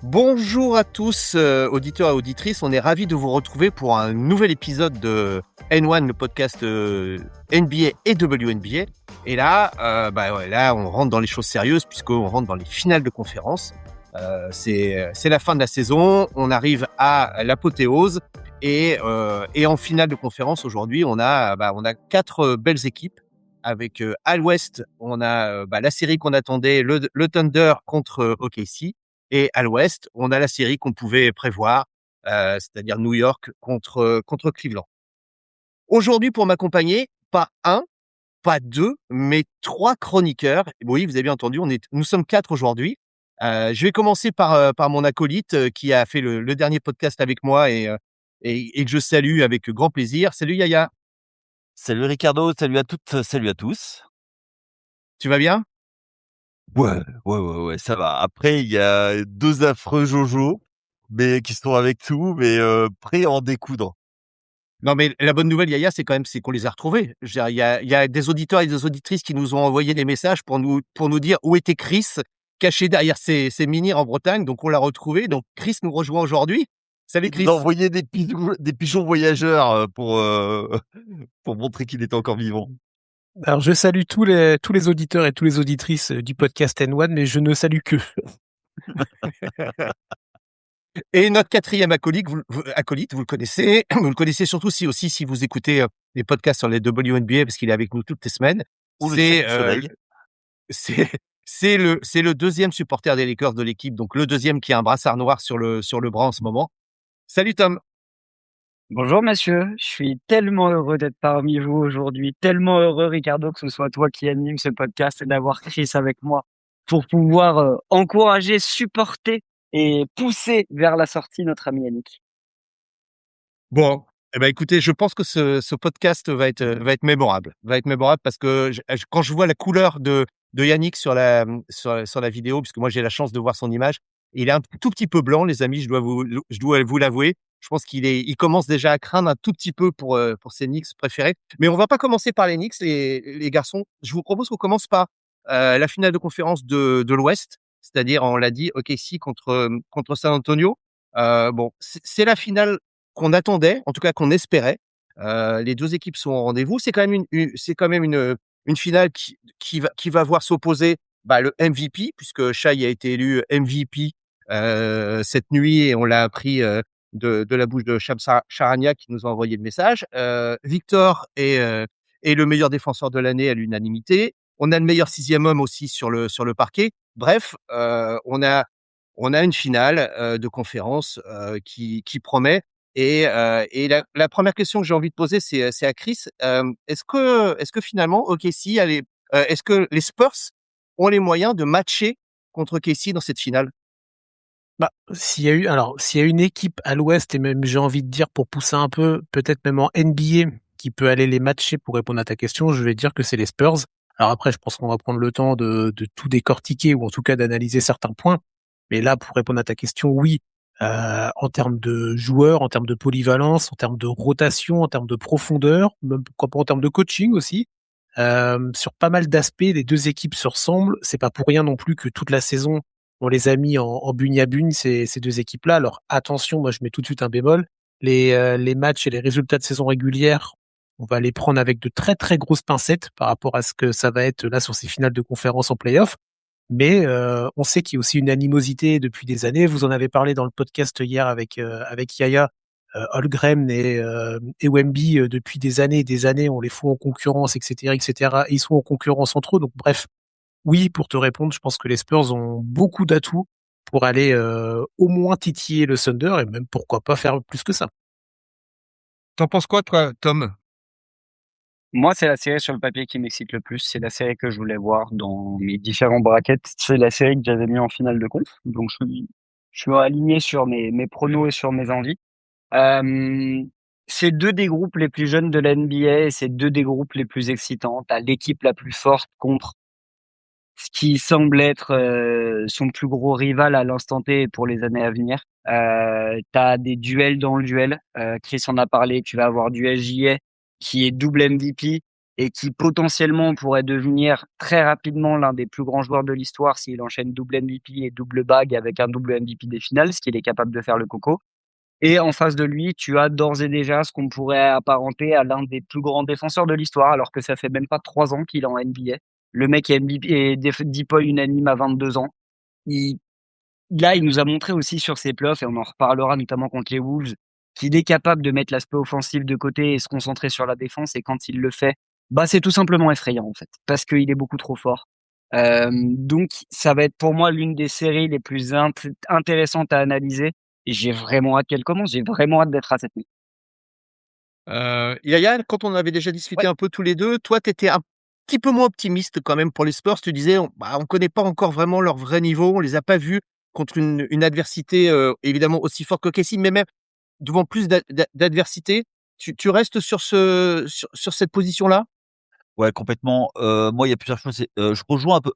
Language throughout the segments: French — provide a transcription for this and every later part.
Bonjour à tous, auditeurs et auditrices. On est ravis de vous retrouver pour un nouvel épisode de N1, le podcast NBA et WNBA. Et là, là, on rentre dans les choses sérieuses puisqu'on rentre dans les finales de conférence. C'est la fin de la saison. On arrive à l'apothéose et en finale de conférence aujourd'hui, on a quatre belles équipes. Avec à l'Ouest, on a la série qu'on attendait, le Thunder contre OKC. Et à l'Ouest, on a la série qu'on pouvait prévoir, c'est-à-dire New York contre Cleveland. Aujourd'hui, pour m'accompagner, pas un, pas deux, mais trois chroniqueurs. Oui, vous avez bien entendu, nous sommes quatre aujourd'hui. Je vais commencer par mon acolyte qui a fait le dernier podcast avec moi et que je salue avec grand plaisir. Salut Yaya, Salut Ricardo, salut à toutes, salut à tous. tu vas bien? Ouais, ça va. Après, il y a 2 affreux Jojo, mais qui sont avec nous, mais prêts à en découdre. Non, mais la bonne nouvelle, Yaya, c'est qu'on les a retrouvés. Je veux dire, il y a des auditeurs et des auditrices qui nous ont envoyé des messages pour nous dire où était Chris, caché derrière ses menhirs en Bretagne. Donc, on l'a retrouvé. Donc, Chris nous rejoint aujourd'hui. Salut, Il Chris. nous a envoyé des pigeons voyageurs pour montrer qu'il était encore vivant. Alors, je salue tous les auditeurs et toutes les auditrices du podcast N1, mais je ne salue que. Et notre quatrième acolyte, vous le connaissez. Vous le connaissez surtout si vous écoutez les podcasts sur les WNBA parce qu'il est avec nous toutes les semaines. Ou le C'est, Cirque du Soleil. c'est c'est le deuxième supporter des Lakers de l'équipe, donc le deuxième qui a un brassard noir sur le bras en ce moment. Salut Tom. Bonjour messieurs, je suis tellement heureux d'être parmi vous aujourd'hui, tellement heureux Ricardo que ce soit toi qui anime ce podcast et d'avoir Chris avec moi pour pouvoir encourager, supporter et pousser vers la sortie notre ami Yannick. Bon, écoutez, je pense que ce podcast va être mémorable. Va être mémorable parce que quand je vois la couleur de Yannick sur la vidéo, puisque moi j'ai la chance de voir son image, il est un tout petit peu blanc, les amis, je dois vous l'avouer. Je pense il commence déjà à craindre un tout petit peu pour ses Knicks préférés. Mais on va pas commencer par les Knicks, les garçons. Je vous propose qu'on commence par la finale de conférence de l'Ouest, c'est-à-dire, on l'a dit, OKC contre San Antonio. Bon, c'est la finale qu'on attendait, en tout cas qu'on espérait. Les deux équipes sont au rendez-vous. C'est quand même une finale qui va voir s'opposer le MVP, puisque Shai a été élu MVP cette nuit et on l'a appris de la bouche de Shams Charania qui nous a envoyé le message. Victor est le meilleur défenseur de l'année à l'unanimité. On a le meilleur sixième homme aussi sur le parquet. Bref, on a une finale de conférence qui promet. Et la première question que j'ai envie de poser, c'est à Chris. Est-ce que finalement, OKC est-ce que les Spurs ont les moyens de matcher contre OKC dans cette finale? S'il y a une équipe à l'Ouest et même j'ai envie de dire pour pousser un peu, peut-être même en NBA qui peut aller les matcher pour répondre à ta question, je vais dire que c'est les Spurs. Alors après, je pense qu'on va prendre le temps de tout décortiquer ou en tout cas d'analyser certains points. Mais là, pour répondre à ta question, oui, en termes de joueurs, en termes de polyvalence, en termes de rotation, en termes de profondeur, même pourquoi pas en termes de coaching aussi. Sur pas mal d'aspects, les deux équipes se ressemblent. C'est pas pour rien non plus que toute la saison, on les a mis en bugne à bugne, ces deux équipes-là. Alors attention, moi je mets tout de suite un bémol. Les matchs et les résultats de saison régulière, on va les prendre avec de très très grosses pincettes par rapport à ce que ça va être là sur ces finales de conférence en play-off. Mais on sait qu'il y a aussi une animosité depuis des années. Vous en avez parlé dans le podcast hier avec Yaya. Holmgren et Wemby depuis des années et des années, on les fout en concurrence, etc., etc. Et ils sont en concurrence entre eux. Donc bref, oui, pour te répondre, je pense que les Spurs ont beaucoup d'atouts pour aller au moins titiller le Thunder et même pourquoi pas faire plus que ça. T'en penses quoi, toi, Tom? Moi, c'est la série sur le papier qui m'excite le plus. C'est la série que je voulais voir dans mes différents brackets. C'est la série que j'avais mis en finale de conf. Donc, je suis aligné sur mes pronos et sur mes envies. C'est deux des groupes les plus jeunes de la NBA et c'est deux des groupes les plus excitants. T'as l'équipe la plus forte contre ce qui semble être son plus gros rival à l'instant T et pour les années à venir. T'as des duels dans le duel. Chris en a parlé. Tu vas avoir du SGA qui est double MVP et qui potentiellement pourrait devenir très rapidement l'un des plus grands joueurs de l'histoire s'il enchaîne double MVP et double bague avec un double MVP des finales, ce qu'il est capable de faire le Coco. Et en face de lui, tu as d'ores et déjà ce qu'on pourrait apparenter à l'un des plus grands défenseurs de l'histoire, alors que ça fait même pas 3 ans qu'il est en NBA. Le mec est MVP et DPOY unanime à 22 ans. Il, Là, il nous a montré aussi sur ses playoffs, et on en reparlera notamment contre les Wolves, qu'il est capable de mettre l'aspect offensif de côté et se concentrer sur la défense. Et quand il le fait, bah, c'est tout simplement effrayant, en fait, parce qu'il est beaucoup trop fort. Donc, ça va être pour moi l'une des séries les plus intéressantes à analyser. Et j'ai vraiment hâte qu'elle commence. J'ai vraiment hâte d'être à cette nuit. Yaya, quand on avait déjà discuté Ouais. un peu tous les 2, toi, tu étais un petit peu moins optimiste quand même pour les Spurs. Tu disais: on connaît pas encore vraiment leur vrai niveau, on les a pas vus contre une adversité, évidemment aussi forte qu'OKC, mais même devant plus d'adversité. Tu restes sur cette position-là? Ouais, complètement. Moi, il y a plusieurs choses. Je rejoins un peu,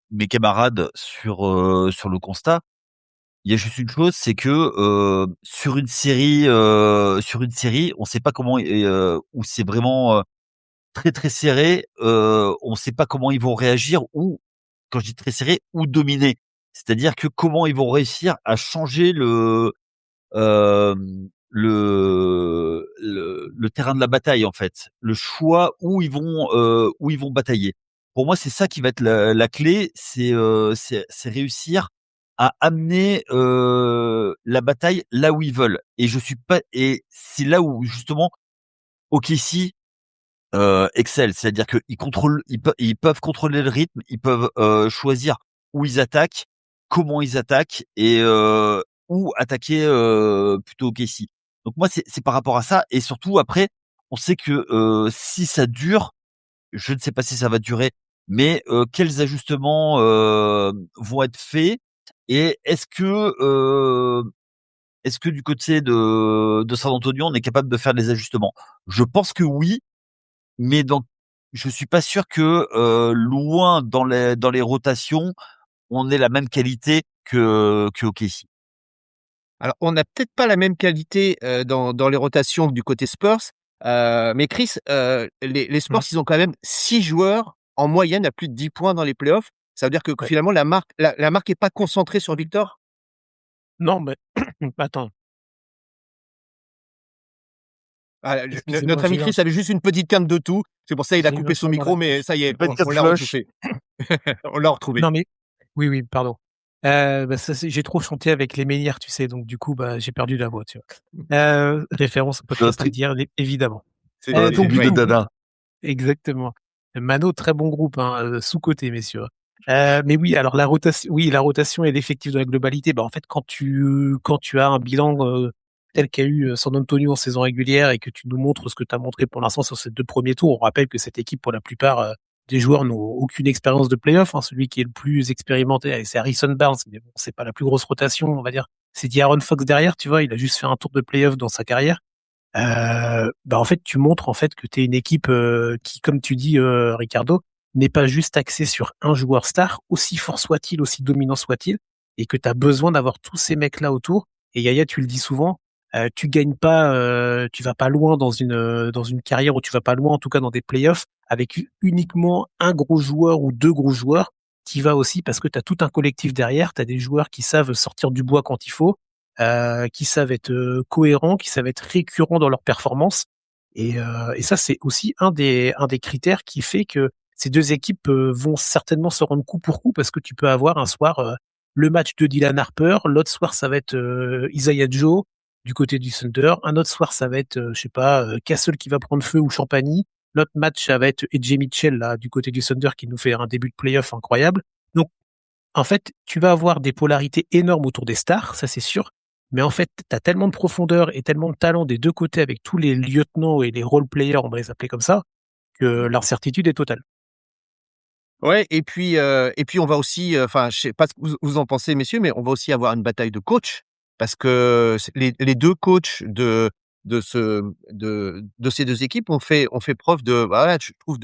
mes camarades sur le constat. Il y a juste une chose, c'est que, sur une série, on sait pas comment où c'est vraiment, très, très serré, on sait pas comment ils vont réagir ou quand je dis très serré, ou dominer. C'est-à-dire que comment ils vont réussir à changer le terrain de la bataille, en fait. Le choix où ils vont batailler. Pour moi, c'est ça qui va être la clé, c'est réussir à amener, la bataille là où ils veulent et c'est là où justement OKC, excelle. C'est-à-dire qu'ils peuvent contrôler le rythme, ils peuvent, choisir où ils attaquent, comment ils attaquent et où attaquer, plutôt OKC. Donc moi, c'est par rapport à ça et surtout après, on sait que, si ça dure, je ne sais pas si ça va durer, mais quels ajustements, vont être faits et est-ce que du côté de San Antonio, on est capable de faire des ajustements? Je pense que oui, mais je suis pas sûr que, loin dans les rotations, on ait la même qualité que OKC. Alors, on n'a peut-être pas la même qualité, dans les rotations du côté Spurs, mais Chris, les Spurs, Mmh. ils ont quand même 6 joueurs en moyenne à plus de 10 points dans les playoffs. Ça veut dire que Ouais. finalement la marque est pas concentrée sur Victor? Non, mais attends, Ah, excusez-moi, notre ami Chris avait juste une petite quinte de toux, c'est pour ça il a j'ai eu coupé un son trou dans micro, la mais gorge. ça y est, Une petite on l'a flush. retouché. On l'a retrouvé. Non, mais oui, oui, pardon. Bah, ça, j'ai trop chanté avec les menhirs, tu sais, donc du coup, bah, j'ai perdu la voix, tu vois? Référence au C'est un podcast tri d'hier, évidemment. C'est c'est un Donc c'est du tribut de ouais. coup Dada. exactement. Mano, très bon groupe, hein, sous-coté, messieurs. Mais oui, alors la rotation et l'effectif de la globalité, bah, en fait, quand tu as un bilan, tel qu'a eu, San Antonio en saison régulière et que tu nous montres ce que tu as montré pour l'instant sur ces 2 premiers tours, on rappelle que cette équipe, pour la plupart, des joueurs n'ont aucune expérience de play-off, hein. Celui qui est le plus expérimenté, c'est Harrison Barnes, mais bon, c'est pas la plus grosse rotation, on va dire. C'est De'Aaron Fox derrière, tu vois? Il a juste fait un tour de play-off dans sa carrière. Bah, en fait, tu montres en fait que tu es une équipe, qui, comme tu dis, Ricardo, n'est pas juste axée sur un joueur star, aussi fort soit-il, aussi dominant soit-il, et que tu as besoin d'avoir tous ces mecs-là autour. Et Yaya, tu le dis souvent, tu gagnes pas, tu vas pas loin dans une carrière, ou tu vas pas loin, en tout cas dans des playoffs, avec uniquement un gros joueur ou 2 gros joueurs. Tu vas aussi parce que tu as tout un collectif derrière, tu as des joueurs qui savent sortir du bois quand il faut, qui savent être, cohérents, qui savent être récurrents dans leurs performances. Et ça, c'est aussi un des critères qui fait que ces 2 équipes, vont certainement se rendre coup pour coup, parce que tu peux avoir un soir, le match de Dylan Harper, l'autre soir ça va être, Isaiah Joe du côté du Thunder, un autre soir ça va être, je sais pas, Castle qui va prendre feu ou Champagny. L'autre match ça va être EJ Mitchell là du côté du Thunder qui nous fait un début de play-off incroyable. Donc en fait, tu vas avoir des polarités énormes autour des stars, ça c'est sûr. Mais en fait, tu as tellement de profondeur et tellement de talent des 2 côtés avec tous les lieutenants et les role players, on va les appeler comme ça, que l'incertitude est totale. Ouais, et puis on va aussi, enfin, je sais pas ce que vous en pensez, messieurs, mais on va aussi avoir une bataille de coachs parce que les 2 coachs de ces 2 équipes ont fait preuve de, voilà, je trouve,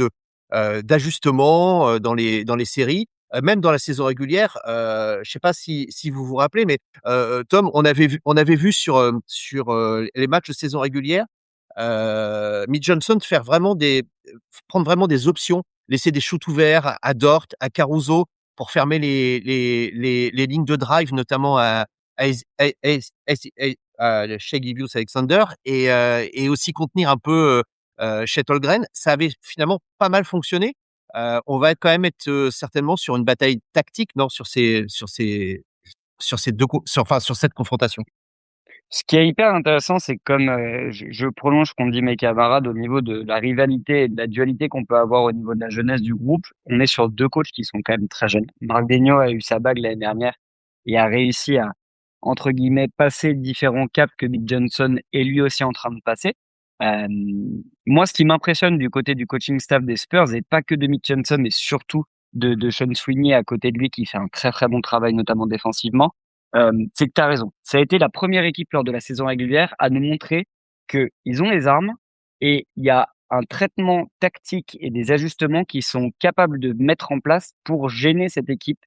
d'ajustement, dans les séries, même dans la saison régulière. Je sais pas si vous vous rappelez, mais Tom, on avait vu sur les matchs de saison régulière, Mitch Johnson prendre vraiment des options, laisser des shoots ouverts à Dort, à Caruso pour fermer les lignes de drive, notamment à Shai Gilgeous-Alexander et aussi contenir un peu Chet Holmgren. Ça avait finalement pas mal fonctionné. On va quand même être certainement sur une bataille tactique, non, sur cette confrontation. Ce qui est hyper intéressant, c'est que comme je prolonge ce qu'ont dit mes camarades au niveau de la rivalité et de la dualité qu'on peut avoir au niveau de la jeunesse du groupe, on est sur deux coachs qui sont quand même très jeunes. Marc Daigneault a eu sa bague l'année dernière et a réussi à, entre guillemets, passer différents caps que Mick Johnson est lui aussi en train de passer. Euh, Moi, ce qui m'impressionne du côté du coaching staff des Spurs, et pas que de Mick Johnson, mais surtout de Sean Sweeney à côté de lui qui fait un très très bon travail, notamment défensivement, c'est que tu as raison. Ça a été la première équipe lors de la saison régulière à nous montrer qu'ils ont les armes et il y a un traitement tactique et des ajustements qui sont capables de mettre en place pour gêner cette équipe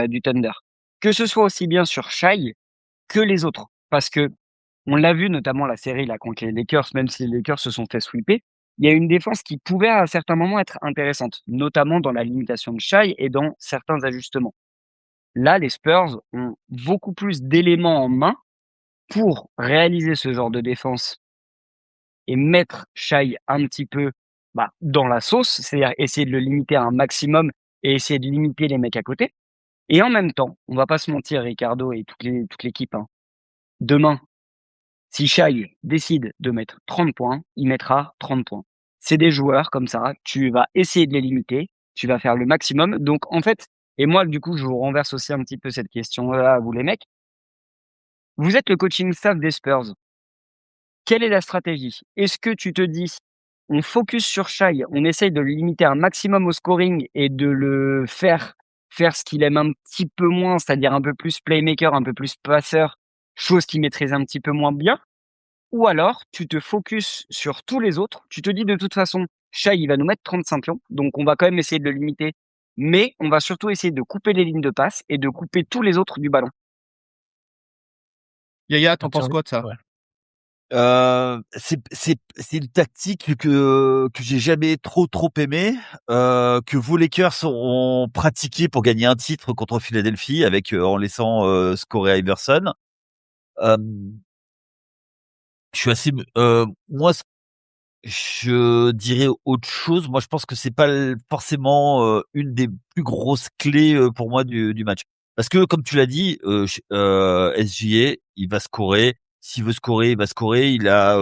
du Thunder. Que ce soit aussi bien sur Shai que les autres. Parce que on l'a vu notamment la série là contre les Lakers, même si les Lakers se sont fait sweeper, il y a une défense qui pouvait à certains moments être intéressante, notamment dans la limitation de Shai et dans certains ajustements. Là, les Spurs ont beaucoup plus d'éléments en main pour réaliser ce genre de défense et mettre Shai un petit peu dans la sauce, c'est-à-dire essayer de le limiter à un maximum et essayer de limiter les mecs à côté. Et en même temps, on va pas se mentir, Ricardo et toute l'équipe, hein, demain, si Shai décide de mettre 30 points, il mettra 30 points. C'est des joueurs comme ça, tu vas essayer de les limiter, tu vas faire le maximum. Donc en fait, et moi du coup, je vous renverse aussi un petit peu cette question-là à vous les mecs. Vous êtes le coaching staff des Spurs. Quelle est la stratégie? Est-ce que tu te dis, on focus sur Shai, on essaye de le limiter un maximum au scoring et de le faire ce qu'il aime un petit peu moins, c'est-à-dire un peu plus playmaker, un peu plus passeur, chose qu'il maîtrise un petit peu moins bien? Ou alors, tu te focuses sur tous les autres. Tu te dis de toute façon, Shai, il va nous mettre 35 pions. Donc, on va quand même essayer de le limiter. Mais on va surtout essayer de couper les lignes de passe et de couper tous les autres du ballon. Yaya, t'en penses quoi de ça? Ouais. C'est une tactique que j'ai jamais trop aimé, que vos Lakers ont pratiqué pour gagner un titre contre Philadelphie avec en laissant scorer Iverson. Je suis assez moi je dirais autre chose. Moi, je pense que c'est pas forcément une des plus grosses clés pour moi du match. Parce que comme tu l'as dit, SGA, il va scorer. S'il veut scorer, il va scorer. Il a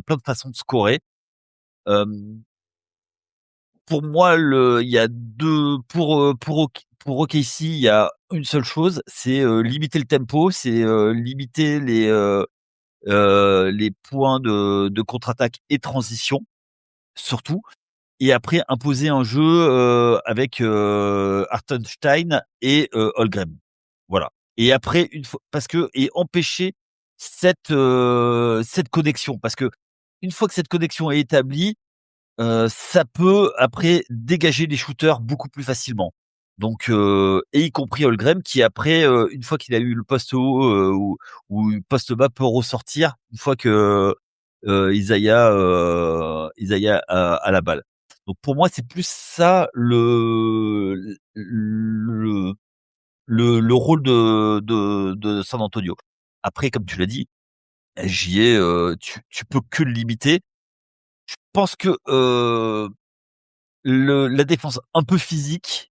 plein de façons de scorer. Pour moi, il y a deux pour OKC, il y a une seule chose, c'est limiter le tempo, c'est limiter les points de contre-attaque et transition surtout, et après imposer un jeu avec Hartenstein et Holmgren. Voilà. Et après une fois et empêcher cette connexion, parce que une fois que cette connexion est établie, ça peut après dégager les shooters beaucoup plus facilement. Donc et y compris Holmgren qui après une fois qu'il a eu le poste haut ou le poste bas peut ressortir une fois que Isaiah a la balle. Donc pour moi c'est plus ça le rôle de San Antonio. Après comme tu l'as dit, j'y ai tu peux que le limiter. Je pense que la défense un peu physique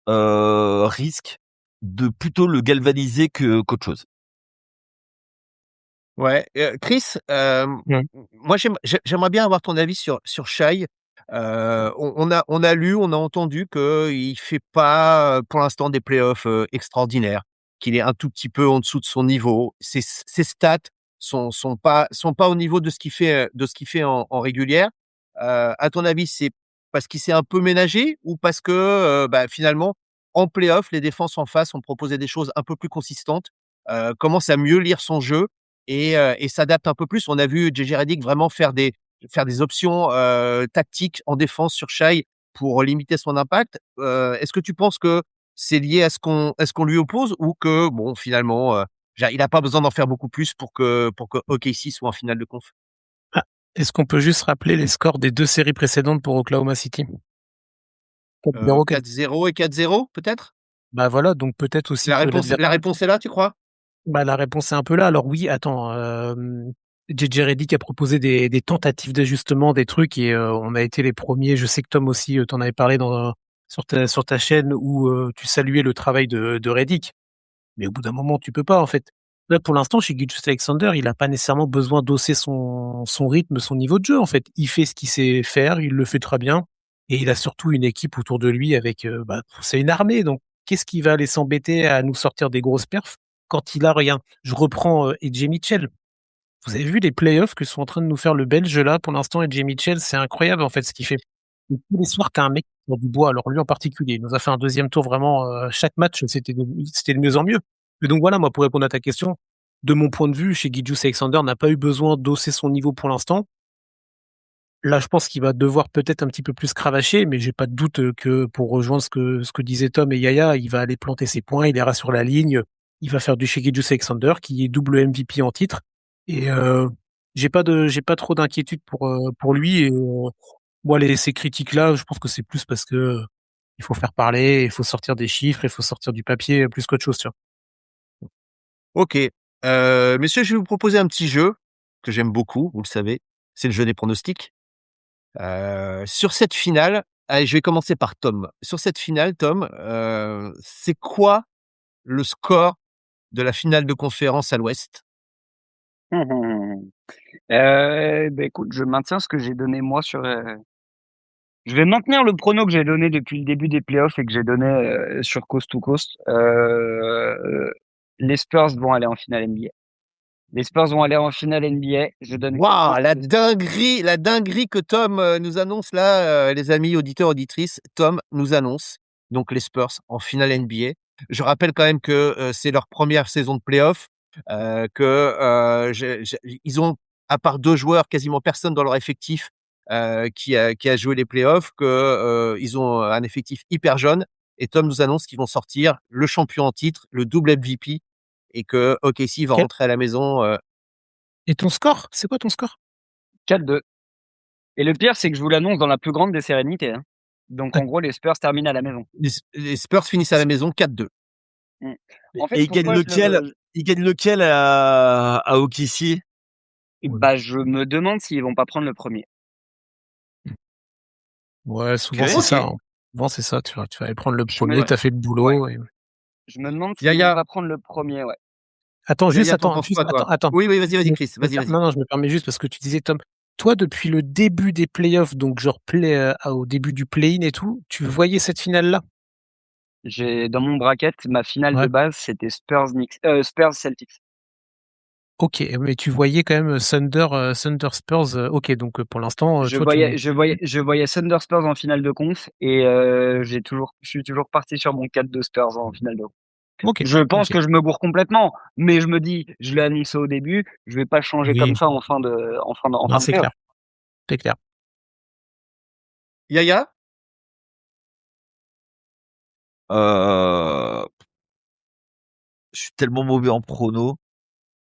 risque de plutôt le galvaniser qu'autre chose. Ouais, Chris, moi j'aimerais bien avoir ton avis sur Shai. On a lu, on a entendu qu'il fait pas, pour l'instant des playoffs, extraordinaires, qu'il est un tout petit peu en dessous de son niveau. Ses stats sont pas au niveau de ce qu'il fait en régulière. À ton avis, c'est parce qu'il s'est un peu ménagé ou parce que, finalement, en playoff, les défenses en face ont proposé des choses un peu plus consistantes, commencent à mieux lire son jeu et s'adapte un peu plus. On a vu JJ Redick vraiment faire des options tactiques en défense sur Shai pour limiter son impact. Est-ce que tu penses que c'est lié à ce qu'on lui oppose ou que bon finalement il a pas besoin d'en faire beaucoup plus pour que OKC soit en finale de conf? Est-ce qu'on peut juste rappeler les scores des 2 séries précédentes pour Oklahoma City? 4-0, 4. 4-0 et 4-0 peut-être? Bah voilà, donc peut-être aussi La que réponse est là, tu crois? bah la réponse est un peu là. Alors oui, attends, JJ Redick a proposé des tentatives d'ajustement, des trucs et on a été les premiers. Je sais que Tom aussi, t'en avais parlé sur ta chaîne où tu saluais le travail de Redick. Mais au bout d'un moment, tu peux pas en fait. Là, pour l'instant, chez Gilgeous-Alexander, il a pas nécessairement besoin d'hausser son rythme, son niveau de jeu en fait. Il fait ce qu'il sait faire, il le fait très bien et il a surtout une équipe autour de lui avec, c'est une armée donc qu'est-ce qui va aller s'embêter à nous sortir des grosses perfs quand il a rien? Je reprends, AJ Mitchell. Vous avez vu les playoffs que sont en train de nous faire le Belge là pour l'instant, AJ Mitchell, c'est incroyable en fait ce qu'il fait. Et tous les soirs, tu as un mec qui sort du bois, alors lui en particulier, il nous a fait un deuxième tour vraiment, chaque match, c'était de mieux en mieux. Et donc voilà, moi pour répondre à ta question, de mon point de vue, chez Gilgeous-Alexander n'a pas eu besoin d'hausser son niveau pour l'instant. Là, je pense qu'il va devoir peut-être un petit peu plus cravacher, mais j'ai pas de doute que pour rejoindre ce que disaient Tom et Yaya, il va aller planter ses points, il ira sur la ligne, il va faire du chez Gilgeous-Alexander, qui est double MVP en titre. Et j'ai pas trop d'inquiétude pour lui. Et moi, ces critiques-là, je pense que c'est plus parce que il faut faire parler, il faut sortir des chiffres, il faut sortir du papier plus qu'autre chose, tu vois. OK. Messieurs, je vais vous proposer un petit jeu que j'aime beaucoup, vous le savez. C'est le jeu des pronostics. Sur cette finale, allez, je vais commencer par Tom. Sur cette finale, Tom, c'est quoi le score de la finale de conférence à l'Ouest? Écoute, je maintiens ce que j'ai donné moi je vais maintenir le prono que j'ai donné depuis le début des playoffs et que j'ai donné sur Coast to Coast. Les Spurs vont aller en finale NBA. Les Spurs vont aller en finale NBA. Je donne Waouh, la dinguerie que Tom nous annonce là, les amis auditeurs, auditrices. Tom nous annonce donc les Spurs en finale NBA. Je rappelle quand même que c'est leur première saison de playoff, que ils ont, à part 2 joueurs, quasiment personne dans leur effectif qui a joué les playoffs, que ils ont un effectif hyper jeune. Et Tom nous annonce qu'ils vont sortir le champion en titre, le double MVP, et que OKC va Quel rentrer à la maison. Et ton score? C'est quoi ton score? 4-2. Et le pire, c'est que je vous l'annonce dans la plus grande des sérénités, hein. Donc Ah, en gros, les Spurs terminent à la maison. Les Spurs finissent à la maison 4-2. Mm. Et En fait, il gagne pourquoi lequel? Il gagne lequel à OKC? ouais. bah, je me demande s'ils vont pas prendre le premier. Ouais, souvent Ok. c'est ça, OK. hein. Souvent c'est ça, tu vas aller prendre le Je me, premier, t'as fait le ouais, boulot et je me demande s'ils vont Yaya, pas prendre le premier, ouais. Yaya, t'en attends, penses juste, quoi, toi? attends. Oui, oui, vas-y, Je vas-y, me Chris, vas-y, vas-y. non, non, je me permets juste parce que tu disais, Tom, toi, depuis le début des playoffs, donc genre au début du play-in et tout, tu voyais cette finale-là? J'ai dans mon bracket, ma finale de Ouais. base, c'était Spurs Celtics. Ok, mais tu voyais quand même Thunder Spurs. Ok, donc pour l'instant, toi, Je voyais Thunder Spurs en finale de conf et je suis toujours parti sur mon 4 de Spurs en finale de conf. ok, Je pense ok. que je me gourre complètement, mais je me dis, je l'ai annoncé au début, je vais pas changer comme Oui, ça en non, fin de c'est playoff. clair, c'est clair. Yaya? Euh, je suis tellement mauvais en prono.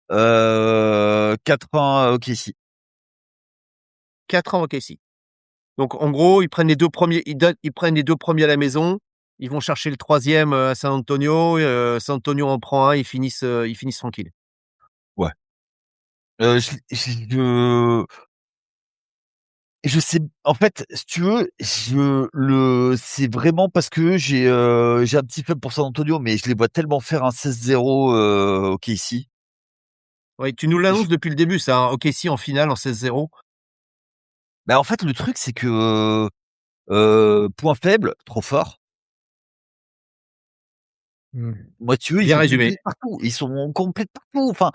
4-1 OKC. 4 ans OKC. Donc en gros, ils prennent les 2 premiers, ils prennent les 2 premiers à la maison, ils vont chercher le 3e à San Antonio, San Antonio en prend un, ils finissent tranquilles. Ouais. Je sais, en fait, si tu veux, c'est vraiment parce que j'ai un petit faible pour San Antonio, mais je les vois tellement faire un 16-0 OKC. Ouais, tu nous Je- l'annonces depuis le début ça, hein, OKC en finale en 16-0. Bah, en fait, le truc, c'est que point faible, trop fort. Hmm. Moi, tu veux, ils Bien sont résumé. complets partout. Ils sont complets partout. Enfin,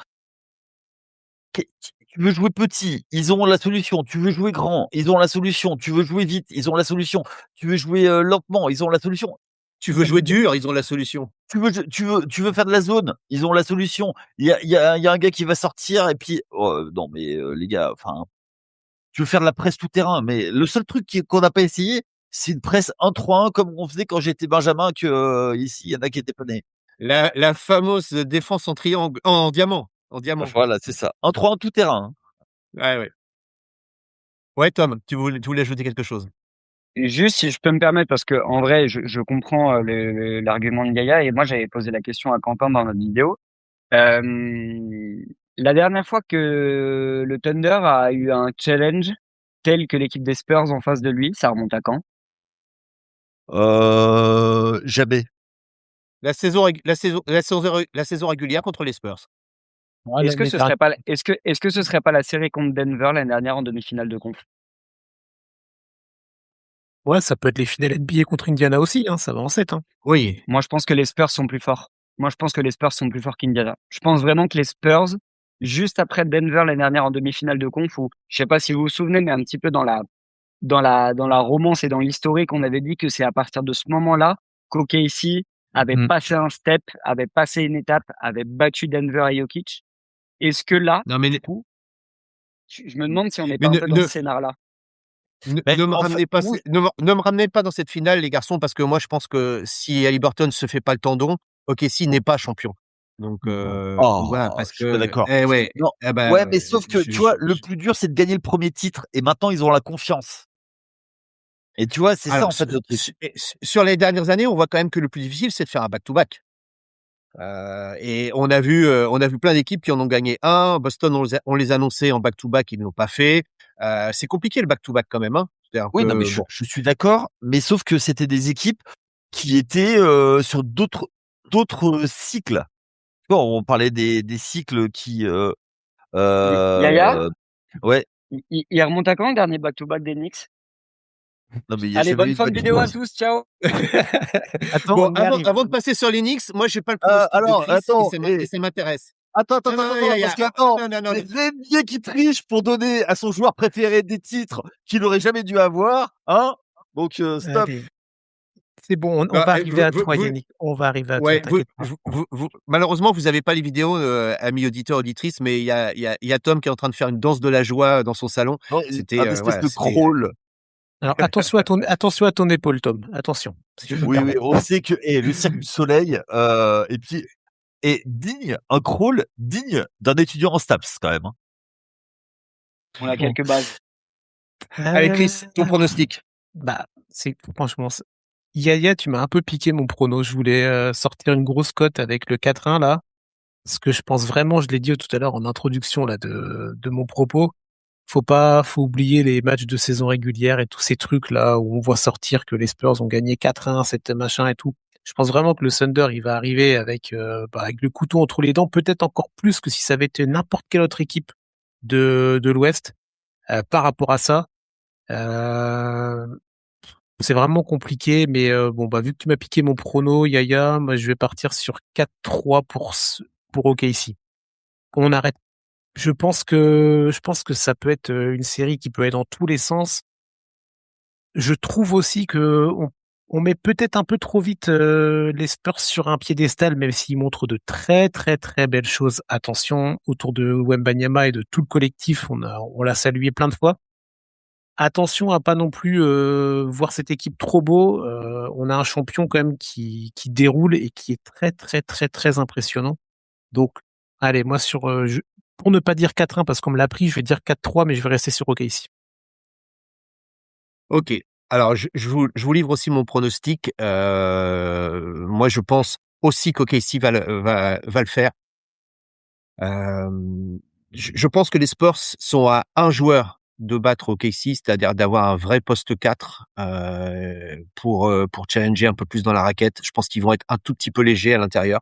tu veux jouer petit, ils ont la solution. Tu veux jouer grand, ils ont la solution. Tu veux jouer vite, ils ont la solution. Tu veux jouer lentement, ils ont la solution. Tu veux jouer dur, ils ont la solution. Tu veux faire de la zone, ils ont la solution. Il y a un gars qui va sortir et puis non mais les gars, enfin, tu veux faire de la presse tout terrain, mais le seul truc qu'on n'a pas essayé, c'est une presse 1-3-1 comme on faisait quand j'étais Benjamin, que ici il y en a qui étaient pas nés. La fameuse défense en triangle, en diamant, en diamant. Voilà, c'est ça. 1-3-1 tout terrain, hein. Ouais, ouais. Ouais, Tom, tu voulais ajouter quelque chose? Et juste, si je peux me permettre, parce que en vrai, je comprends l'argument de Yaya, et moi j'avais posé la question à Quentin dans notre vidéo. La dernière fois que le Thunder a eu un challenge tel que l'équipe des Spurs en face de lui, ça remonte à quand? Jamais. La saison régulière contre les Spurs. Ouais, Est-ce que l'année ce dernière. serait pas, est-ce que ce serait pas la série contre Denver l'année dernière en demi-finale de conf? Ouais, ça peut être les finales NBA contre Indiana aussi, hein, ça va en 7, hein. Oui. Moi, je pense que les Spurs sont plus forts. Moi, je pense que les Spurs sont plus forts qu'Indiana. Je pense vraiment que les Spurs, juste après Denver l'année dernière en demi-finale de conf, où, je sais pas si vous vous souvenez, mais un petit peu dans la romance et dans l'historique, on avait dit que c'est à partir de ce moment-là qu'OKC avait Mmh. passé un step, avait passé une étape, avait battu Denver et Jokic. Est-ce que là, Non, mais du coup, je me demande si on n'est pas mais un ne peu dans ne ce scénar-là. Mais ne me en fait, ramenez pas oui. ne me ramenez pas dans cette finale, les garçons, parce que moi, je pense que si Haliburton se fait pas le tendon, OKC n'est pas champion. Donc voilà, Oh, parce je suis pas que d'accord. ouais, Non. eh Ouais, ben, mais sauf que, tu vois, le plus dur, c'est de gagner le premier titre et maintenant ils ont la confiance et tu vois, c'est ça, alors en fait, le truc. sur les dernières années, on voit quand même que le plus difficile, c'est de faire un back-to-back. Et on a vu plein d'équipes qui en ont gagné un. Boston, on les annonçait en back-to-back, ils ne l'ont pas fait. C'est compliqué le back-to-back quand même, hein. C'est-à-dire Oui, non, mais que bon, je suis d'accord, mais sauf que c'était des équipes qui étaient, sur d'autres cycles. Tu vois, on parlait des cycles qui, Yaya, ouais, il remonte à quand le dernier back-to-back des Knicks? non, mais il y a Allez, jamais bonne eu de fin de vidéo à back-to-back. tous, ciao! Attends, bon, on y avant, arrive. avant de passer sur les Knicks, moi j'ai pas le pronostic de Alors, Chris et attends, ça m'intéresse. attends, Non, non, non, parce que non, non, non, les NBA qui trichent pour donner à son joueur préféré des titres qu'il aurait jamais dû avoir, hein. Donc, stop. Allez, c'est bon, on non, va arriver à toi, vous, Yannick. On va arriver à toi, ouais, t'inquiète pas. malheureusement, vous avez pas les vidéos, amis auditeurs, auditrices, mais il y a Tom qui est en train de faire une danse de la joie dans son salon. Non, C'était, un espèce voilà, de c'était crawl. Alors attention à ton épaule, Tom. Attention, si je peux me Oui, oui, permettre. on sait que le Cirque du Soleil, et puis est digne, un crawl digne d'un étudiant en STAPS quand même, hein. On a Bon. quelques bases. allez Chris, ton pronostic? Bah, c'est franchement, Yaya, tu m'as un peu piqué mon prono. Je voulais sortir une grosse cote avec le 4-1 là. Ce que je pense vraiment, je l'ai dit tout à l'heure en introduction là de mon propos. Faut oublier les matchs de saison régulière et tous ces trucs là où on voit sortir que les Spurs ont gagné 4-1, cette machin et tout. Je pense vraiment que le Thunder, il va arriver avec le couteau entre les dents, peut-être encore plus que si ça avait été n'importe quelle autre équipe de l'Ouest par rapport à ça. Euh, c'est vraiment compliqué, mais bon bah vu que tu m'as piqué mon prono, Yaya, moi je vais partir sur 4-3 pour OKC. On arrête. Je pense que ça peut être une série qui peut être dans tous les sens. Je trouve aussi que on met peut-être un peu trop vite les Spurs sur un piédestal, même s'ils montrent de très très très belles choses. Attention, autour de Wembanyama et de tout le collectif, on l'a salué plein de fois. Attention à pas non plus voir cette équipe trop beau. On a un champion quand même qui déroule et qui est très très très très impressionnant. Donc, allez, moi pour ne pas dire 4-1 parce qu'on me l'a pris, je vais dire 4-3, mais je vais rester sur OKC. OK. Alors je vous livre aussi mon pronostic. Moi, je pense aussi qu'OKC va le faire. Je pense que les Spurs sont à un joueur de battre OKC, c'est-à-dire d'avoir un vrai poste 4 pour challenger un peu plus dans la raquette. Je pense qu'ils vont être un tout petit peu légers à l'intérieur.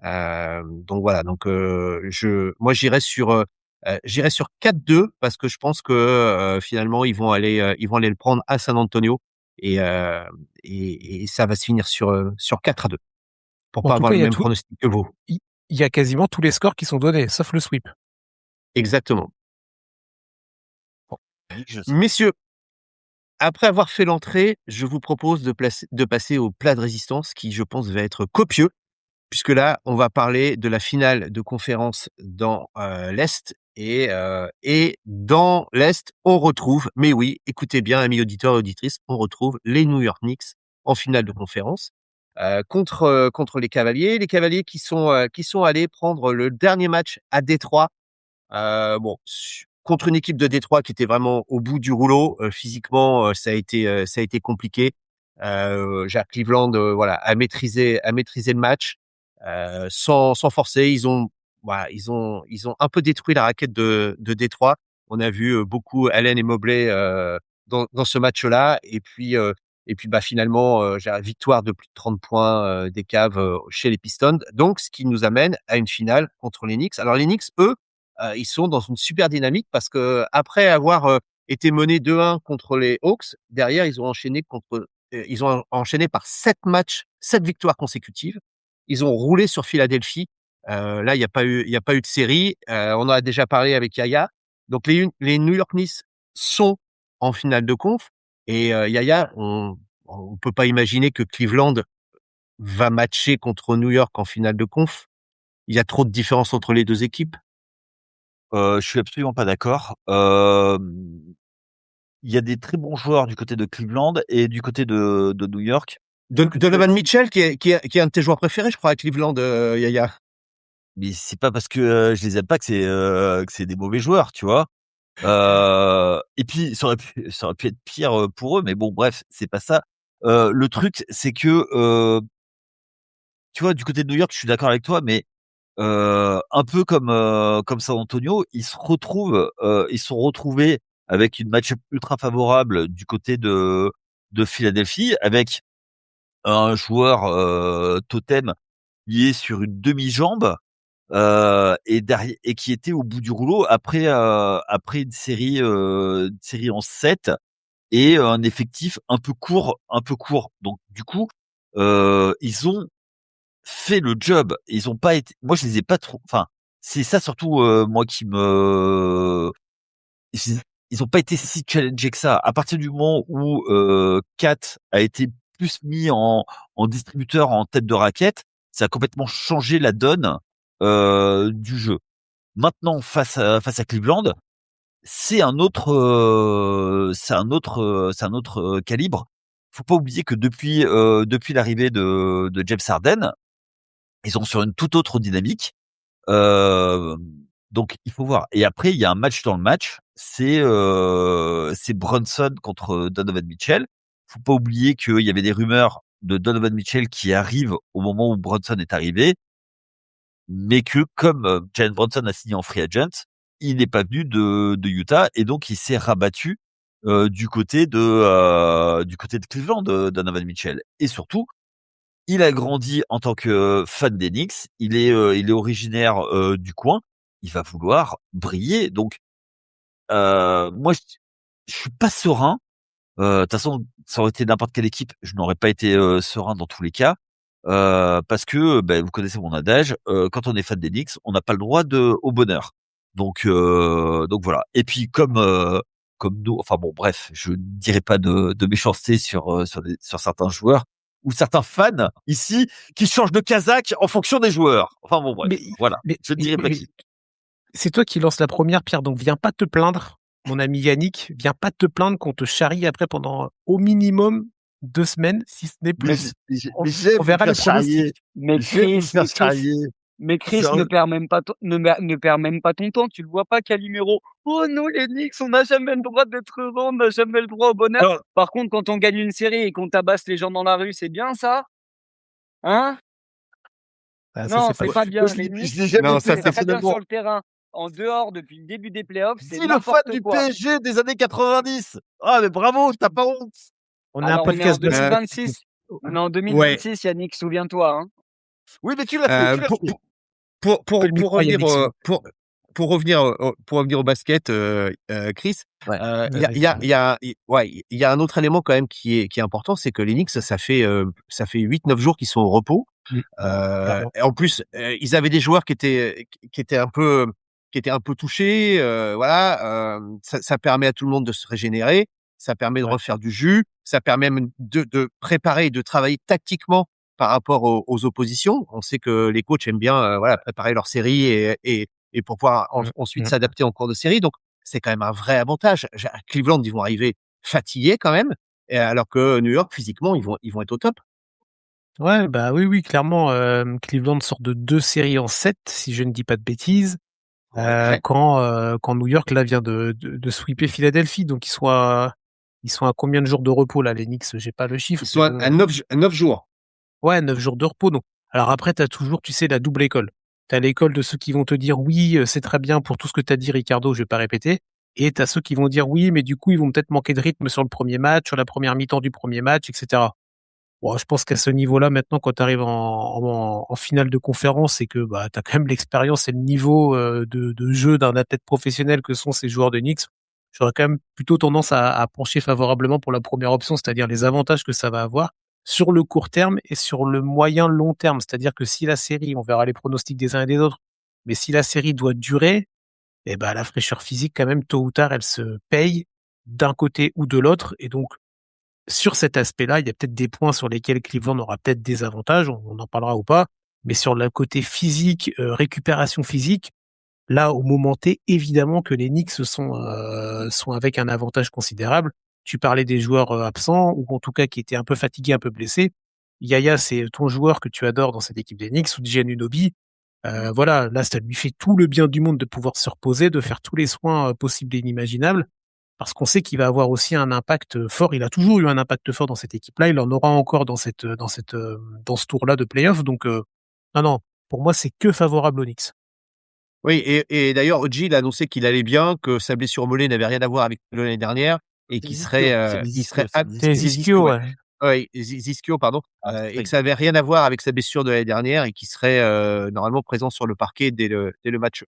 Donc voilà, moi j'irais sur 4-2 parce que je pense que finalement ils vont aller le prendre à San Antonio et ça va se finir sur 4-2 pour En pas tout avoir cas, le même pronostic que vous. il y a quasiment tous les scores qui sont donnés, sauf le sweep. Exactement. Je sais. Messieurs, après avoir fait l'entrée, je vous propose de passer au plat de résistance qui, je pense, va être copieux. Puisque là, on va parler de la finale de conférence dans l'Est. Et dans l'Est, on retrouve, mais oui, écoutez bien, amis auditeurs et auditrices, on retrouve les New York Knicks en finale de conférence contre les Cavaliers. Les Cavaliers qui sont allés prendre le dernier match à Détroit. Bon, contre une équipe de Détroit qui était vraiment au bout du rouleau. Physiquement, ça a été compliqué. Cleveland, voilà, a maîtrisé le match sans forcer. Ils ont un peu détruit la raquette de Détroit. On a vu beaucoup Allen et Mobley dans ce match-là. Et puis finalement, j'ai la victoire de plus de 30 points des Cavs chez les Pistons. Donc, ce qui nous amène à une finale contre les Knicks. Alors, les Knicks, eux, ils sont dans une super dynamique parce que après avoir été menés 2-1 contre les Hawks, derrière, ils ont enchaîné par 7 victoires consécutives. Ils ont roulé sur Philadelphie. Là, il n'y a pas eu de série. On en a déjà parlé avec Yaya. Donc, les New York Knicks sont en finale de conf. Et Yaya, on peut pas imaginer que Cleveland va matcher contre New York en finale de conf. Il y a trop de différence entre les deux équipes. Je suis absolument pas d'accord. Il y a des très bons joueurs du côté de Cleveland et du côté de New York. Donovan Mitchell, qui est un de tes joueurs préférés, je crois, à Cleveland, Yaya. Mais c'est pas parce que je les aime pas que c'est des mauvais joueurs, tu vois. Et puis ça aurait pu être pire pour eux, mais bon, bref, c'est pas ça. Le truc, c'est que tu vois, du côté de New York, je suis d'accord avec toi, mais un peu comme San Antonio, ils se sont retrouvés avec une match-up ultra favorable du côté de Philadelphie, avec un joueur totem qui est sur une demi-jambe et derrière et qui était au bout du rouleau après une série en 7 et un effectif un peu court. Donc du coup, ils ont fait le job. Ils ont pas été. Moi, je les ai pas trop. Enfin, c'est ça surtout moi qui me. Ils ils ont pas été si challengés que ça. À partir du moment où Kat a été plus mis en distributeur, en tête de raquette, ça a complètement changé la donne du jeu. Maintenant, face à Cleveland, c'est un autre calibre. Faut pas oublier que depuis l'arrivée de James Harden, ils sont sur une toute autre dynamique. Euh, donc il faut voir. Et après, il y a un match dans le match. C'est Brunson contre Donovan Mitchell. Faut pas oublier qu'il y avait des rumeurs de Donovan Mitchell qui arrivent au moment où Brunson est arrivé, mais que comme Jalen Brunson a signé en free agent, il n'est pas venu de Utah et donc il s'est rabattu du côté de Cleveland, Donovan Mitchell. Et surtout, il a grandi en tant que fan des Knicks. Il est originaire du coin. Il va vouloir briller. Donc, moi, je suis pas serein. De toute façon, ça aurait été n'importe quelle équipe, je n'aurais pas été serein dans tous les cas. Parce que, vous connaissez mon adage, quand on est fan des Knicks, on n'a pas le droit au bonheur. Donc voilà. Et puis comme nous, enfin bon, bref, je ne dirai pas de méchanceté sur certains joueurs ou certains fans ici qui changent de casaque en fonction des joueurs. Enfin bon, bref, voilà. Je ne dirai pas qui. C'est toi qui lance la première pierre, donc viens pas te plaindre, mon ami Yannick, viens pas te plaindre qu'on te charrie après pendant au minimum 2 semaines, si ce n'est plus. On verra les pronostics. Mais Chris ne perd même pas ton temps. Tu le vois pas, Calimero. Oh non, les Knicks, on n'a jamais le droit d'être heureux, on n'a jamais le droit au bonheur. Alors, par contre, quand on gagne une série et qu'on tabasse les gens dans la rue, c'est bien ça? Hein? Non, c'est pas bien. Les Knicks, Non, ça c'est très bien sur le terrain. En dehors, depuis le début des playoffs, c'est le fan du PSG des années 90. Ah, mais bravo, t'as pas honte. On a un podcast de 2026. On est en 2026, ouais. Yannick, souviens-toi. Hein. Oui, mais tu l'as fait. Pour revenir au basket, Chris, il y a un autre élément quand même qui est important, c'est que les Knicks, ça fait 8-9 jours qu'ils sont au repos. Et en plus, ils avaient des joueurs qui étaient un peu touchés. Voilà, ça permet à tout le monde de se régénérer, ça permet de refaire du jus, ça permet même de préparer et de travailler tactiquement par rapport aux oppositions. On sait que les coachs aiment bien préparer leur série et pour pouvoir ensuite s'adapter en cours de série. Donc, c'est quand même un vrai avantage. À Cleveland, ils vont arriver fatigués quand même, alors que New York, physiquement, ils vont être au top. Ouais, oui, clairement, Cleveland sort de 2 séries en 7, si je ne dis pas de bêtises. Ouais. quand New York là vient de sweeper Philadelphie, donc ils sont à combien de jours de repos là, les Knicks? J'ai pas le chiffre, Ils mais sont bon, à 9 jours. ouais, 9 jours de repos. Donc, alors après, t'as toujours, tu sais, la double école. T'as l'école de ceux qui vont te dire oui, c'est très bien pour tout ce que t'as dit, Ricardo, je vais pas répéter. Et t'as ceux qui vont dire oui, mais du coup, ils vont peut-être manquer de rythme sur le premier match, sur la première mi-temps du premier match, etc. Bon, je pense qu'à ce niveau-là, maintenant, quand tu arrives en finale de conférence, c'est que bah, tu as quand même l'expérience et le niveau de jeu d'un athlète professionnel que sont ces joueurs de Knicks. J'aurais quand même plutôt tendance à pencher favorablement pour la première option, c'est-à-dire les avantages que ça va avoir sur le court terme et sur le moyen long terme. C'est-à-dire que si la série, on verra les pronostics des uns et des autres, mais si la série doit durer, eh ben, la fraîcheur physique, quand même, tôt ou tard, elle se paye d'un côté ou de l'autre. Et donc, sur cet aspect-là, il y a peut-être des points sur lesquels Cleveland aura peut-être des avantages, on en parlera ou pas, mais sur le côté physique, récupération physique, là, au moment T, évidemment que les Knicks sont avec un avantage considérable. Tu parlais des joueurs absents, ou en tout cas qui étaient un peu fatigués, un peu blessés. Yaya, c'est ton joueur que tu adores dans cette équipe des Knicks, ou DJ Anunoby. Voilà, là, ça lui fait tout le bien du monde de pouvoir se reposer, de faire tous les soins possibles et inimaginables, parce qu'on sait qu'il va avoir aussi un impact fort. Il a toujours eu un impact fort dans cette équipe-là. Il en aura encore dans ce tour-là de playoff. Donc, non, non, pour moi, c'est que favorable aux Knicks. Oui, et d'ailleurs, Odji, il a annoncé qu'il allait bien, que sa blessure au mollet n'avait rien à voir avec l'année dernière et C'est qu'il des ischios, c'est des il ischios, serait c'est apte, des C'est les ischios. des ischios, ischios, ouais. ouais. Ouais, ischio, pardon, et que Hamstring. ça avait rien à voir avec sa blessure de l'année dernière et qu'il serait normalement présent sur le parquet dès le match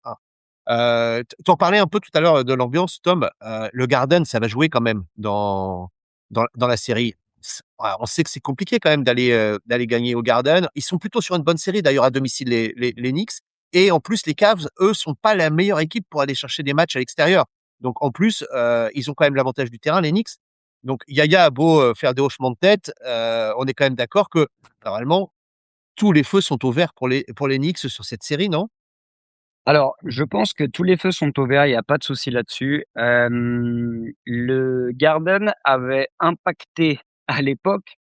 1. Tu en parlais un peu tout à l'heure de l'ambiance, Tom. Le Garden, ça va jouer quand même dans la série. On sait que c'est compliqué quand même d'aller gagner au Garden. Ils sont plutôt sur une bonne série d'ailleurs à domicile les Knicks. Et en plus, les Cavs, eux, sont pas la meilleure équipe pour aller chercher des matchs à l'extérieur. Donc en plus, ils ont quand même l'avantage du terrain, les Knicks. Donc Yaya a beau faire des hochements de tête, on est quand même d'accord que normalement tous les feux sont au vert pour les Knicks sur cette série, non? Alors, je pense que tous les feux sont au vert, il y a pas de souci là-dessus. Le Garden avait impacté à l'époque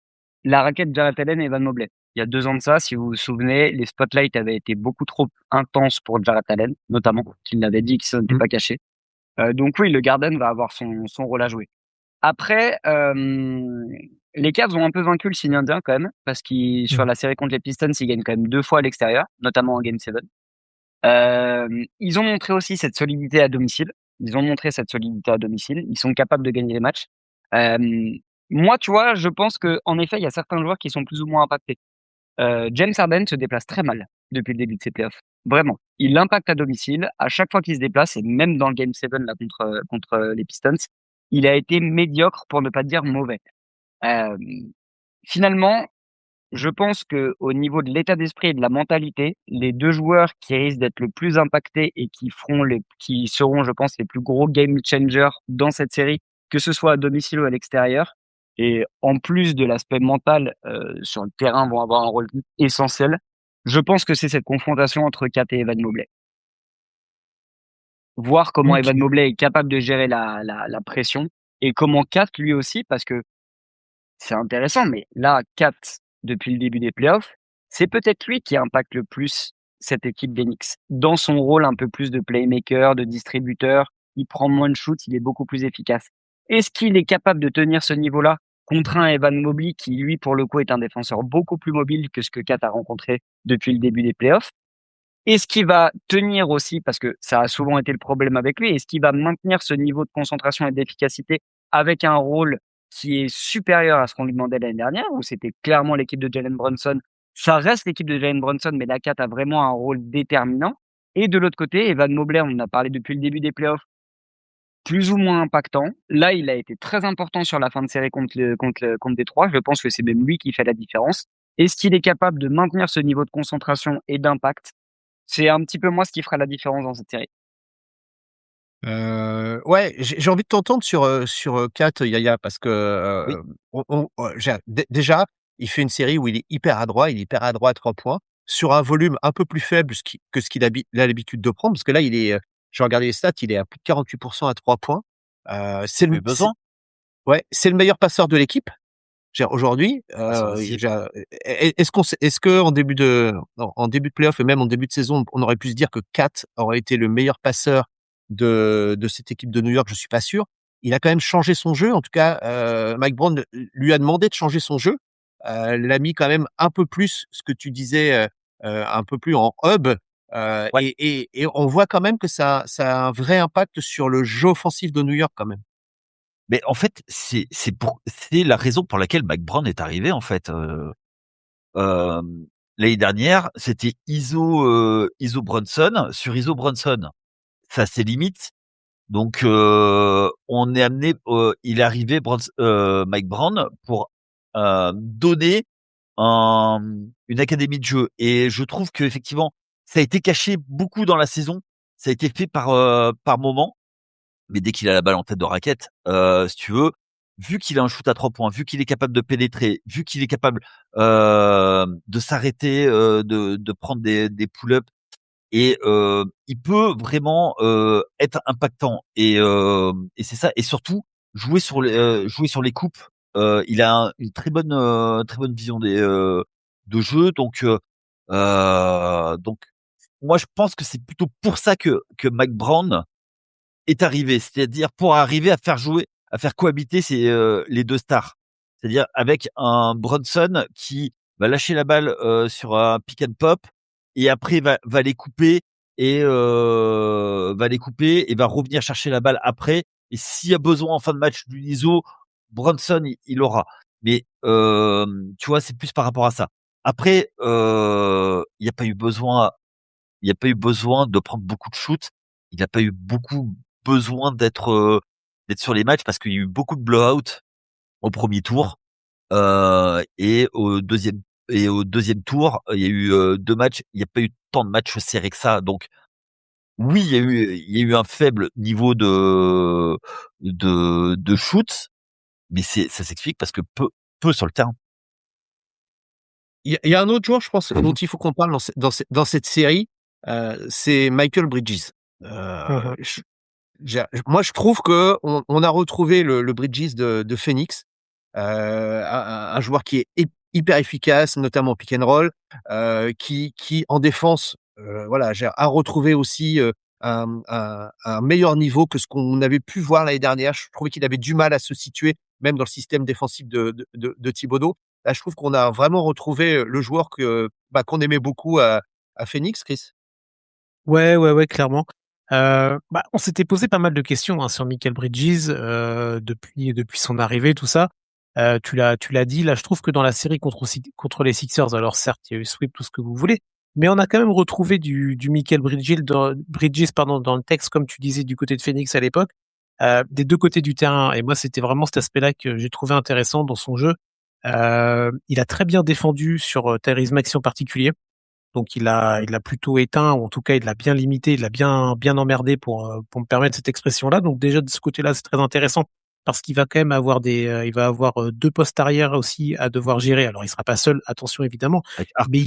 la raquette Jarrett Allen et Evan Mobley. Il y a 2 ans de ça, si vous vous souvenez, les spotlights avaient été beaucoup trop intenses pour Jarrett Allen, notamment, qu'il l'avait dit, qu'il s'en était Mmh. pas caché. Donc oui, le Garden va avoir son rôle à jouer. Après, les Cavs ont un peu vaincu le signe indien quand même, parce qu'ils sur Mhm. la série contre les Pistons, ils gagnent quand même 2 fois à l'extérieur, notamment en game 7. Ils ont montré aussi cette solidité à domicile. Ils ont montré cette solidité à domicile. Ils sont capables de gagner les matchs. Moi, tu vois, je pense qu'en effet, il y a certains joueurs qui sont plus ou moins impactés. James Harden se déplace très mal depuis le début de ses playoffs. Vraiment. Il impacte à domicile. À chaque fois qu'il se déplace, et même dans le Game 7 là, contre les Pistons, il a été médiocre pour ne pas dire mauvais. Euh, Finalement, je pense que au niveau de l'état d'esprit et de la mentalité, les 2 joueurs qui risquent d'être le plus impactés et qui seront, je pense, les plus gros game changers dans cette série, que ce soit à domicile ou à l'extérieur, et en plus de l'aspect mental, sur le terrain, vont avoir un rôle essentiel. Je pense que c'est cette confrontation entre Kat et Evan Mobley. Voir comment Ok. Evan Mobley est capable de gérer la pression et comment Kat lui aussi, parce que c'est intéressant, mais là, Kat, depuis le début des playoffs, c'est peut-être lui qui impacte le plus cette équipe d'Enix. Dans son rôle un peu plus de playmaker, de distributeur, il prend moins de shoots, il est beaucoup plus efficace. Est-ce qu'il est capable de tenir ce niveau-là contre un Evan Mobley qui, lui, pour le coup, est un défenseur beaucoup plus mobile que ce que Kat a rencontré depuis le début des playoffs? Est-ce qu'il va tenir aussi, parce que ça a souvent été le problème avec lui, est-ce qu'il va maintenir ce niveau de concentration et d'efficacité avec un rôle qui est supérieur à ce qu'on lui demandait l'année dernière, où c'était clairement l'équipe de Jalen Brunson? Ça reste l'équipe de Jalen Brunson, mais la 4 a vraiment un rôle déterminant. Et de l'autre côté, Evan Mobley, on en a parlé depuis le début des playoffs, plus ou moins impactant. Là, il a été très important sur la fin de série contre Détroit. Je pense que c'est même lui qui fait la différence. Est-ce qu'il est capable de maintenir ce niveau de concentration et d'impact? C'est un petit peu moi ce qui fera la différence dans cette série. Ouais, j'ai envie de t'entendre sur, Kat, Yaya, parce que, Oui. déjà, il fait une série où il est hyper adroit, il est hyper adroit à 3 points, sur un volume un peu plus faible que ce il a l'habitude de prendre, parce que là, j'ai regardé les stats, il est à plus de 48 à 3 points. Ça fait besoin. Ouais, c'est le meilleur passeur de l'équipe. Aujourd'hui, C'est possible. est-ce que en début de playoff et même en début de saison, on aurait pu se dire que Kat aurait été le meilleur passeur de cette équipe de New York? Je suis pas sûr. Il a quand même changé son jeu. En tout cas, Mike Brown lui a demandé de changer son jeu. L'a mis quand même un peu plus, ce que tu disais, un peu plus en hub. Ouais. Et on voit quand même que ça a un vrai impact sur le jeu offensif de New York quand même. Mais en fait, c'est la raison pour laquelle Mike Brown est arrivé, en fait. L'année dernière, c'était Iso Brunson sur Iso Brunson. Ça, c'est limite. Donc, on est amené, il est arrivé Mike Brown pour donner une académie de jeu. Et je trouve que effectivement, ça a été caché beaucoup dans la saison. Ça a été fait par moment. Mais dès qu'il a la balle en tête de raquette, si tu veux, vu qu'il a un shoot à 3 points, vu qu'il est capable de pénétrer, vu qu'il est capable de s'arrêter, de prendre des pull-ups, et il peut vraiment être impactant, et c'est ça, et surtout jouer sur les coupes. Il a une très bonne vision de jeu, donc moi je pense que c'est plutôt pour ça que Mike Brown est arrivé, c'est-à-dire pour arriver à faire cohabiter les deux stars. C'est-à-dire avec un Brunson qui va lâcher la balle sur un pick and pop, et après va les couper, et va revenir chercher la balle après. Et s'il y a besoin en fin de match d'une ISO, Brunson il aura. Mais tu vois, c'est plus par rapport à ça. Après, il n'y a pas eu besoin de prendre beaucoup de shoots. Il n'a pas eu beaucoup besoin d'être sur les matchs, parce qu'il y a eu beaucoup de blowout au premier tour, et au deuxième tour, il y a eu 2 matchs. Il n'y a pas eu tant de matchs serrés que ça. Donc oui, il y a eu un faible niveau de shoot, mais ça s'explique parce que peu sur le terrain. Il y a un autre joueur, je pense, dont il faut qu'on parle dans cette série, c'est Michael Bridges. Mmh. Moi, je trouve que on a retrouvé le Bridges de Phoenix, un joueur qui est hyper efficace, notamment au pick and roll, qui en défense, voilà, a retrouvé aussi un meilleur niveau que ce qu'on avait pu voir l'année dernière. Je trouvais qu'il avait du mal à se situer, même dans le système défensif de Thibodeau. Là, je trouve qu'on a vraiment retrouvé le joueur qu'on aimait beaucoup à Phoenix, Chris. Ouais, ouais, ouais, clairement. On s'était posé pas mal de questions, hein, sur Michael Bridges, depuis son arrivée, tout ça. Tu l'as dit, là, je trouve que dans la série contre les Sixers, alors certes, il y a eu sweep, tout ce que vous voulez, mais on a quand même retrouvé du Michael Bridges, pardon, dans le texte, comme tu disais, du côté de Phoenix à l'époque, des deux côtés du terrain. Et moi, c'était vraiment cet aspect-là que j'ai trouvé intéressant dans son jeu. Il a très bien défendu sur Tyrese Maxey en particulier. Donc il l'a plutôt éteint, ou en tout cas il l'a bien limité, il l'a bien emmerdé pour me permettre cette expression-là. Donc déjà de ce côté-là, c'est très intéressant, parce qu'il va quand même avoir il va avoir 2 postes arrière aussi à devoir gérer. Alors il sera pas seul, attention évidemment, Avec Hart. mais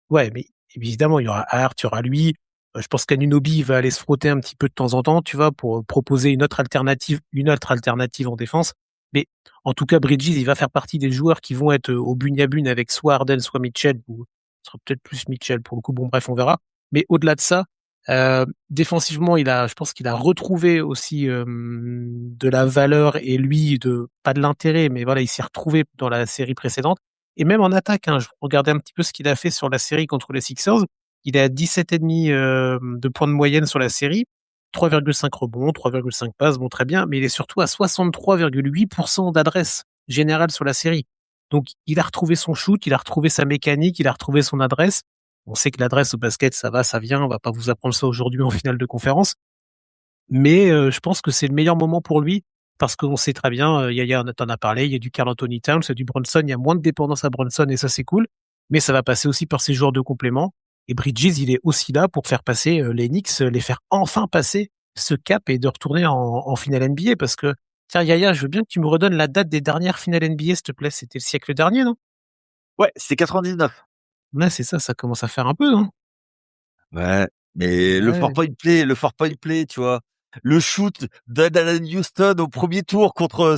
ouais, mais évidemment il y aura Hart, il y aura lui. Je pense qu'Anunoby va aller se frotter un petit peu de temps en temps, tu vois, pour proposer une autre alternative en défense. Mais en tout cas, Bridges, il va faire partie des joueurs qui vont être au bune à bune avec soit Harden, soit Mitchell, ou ce sera peut-être plus Mitchell pour le coup. Bon, bref, on verra. Mais au-delà de ça, défensivement, je pense qu'il a retrouvé aussi de la valeur, et lui, pas de l'intérêt, mais voilà, il s'est retrouvé dans la série précédente. Et même en attaque, hein, je regardais un petit peu ce qu'il a fait sur la série contre les Sixers. Il est à 17,5 de points de moyenne sur la série, 3,5 rebonds, 3,5 passes, bon, très bien, mais il est surtout à 63,8% d'adresse générale sur la série. Donc, il a retrouvé son shoot, il a retrouvé sa mécanique, il a retrouvé son adresse. On sait que l'adresse au basket, ça va, ça vient. On va pas vous apprendre ça aujourd'hui en finale de conférence. Mais je pense que c'est le meilleur moment pour lui, parce qu'on sait très bien, Yaya t'en a parlé, il y a du Karl Anthony Towns, il y a du Brunson, il y a moins de dépendance à Brunson, et ça c'est cool. Mais ça va passer aussi par ces joueurs de complément. Et Bridges, il est aussi là pour faire passer les Knicks, les faire enfin passer ce cap, et de retourner en finale NBA. Parce que, tiens Yaya, je veux bien que tu me redonnes la date des dernières finales NBA, s'il te plaît. C'était le siècle dernier, non? Ouais, c'est 99. Ouais, c'est ça, ça commence à faire un peu, non? Ouais, mais Ouais. le four point play, tu vois, le shoot d'Alan Houston au premier tour contre,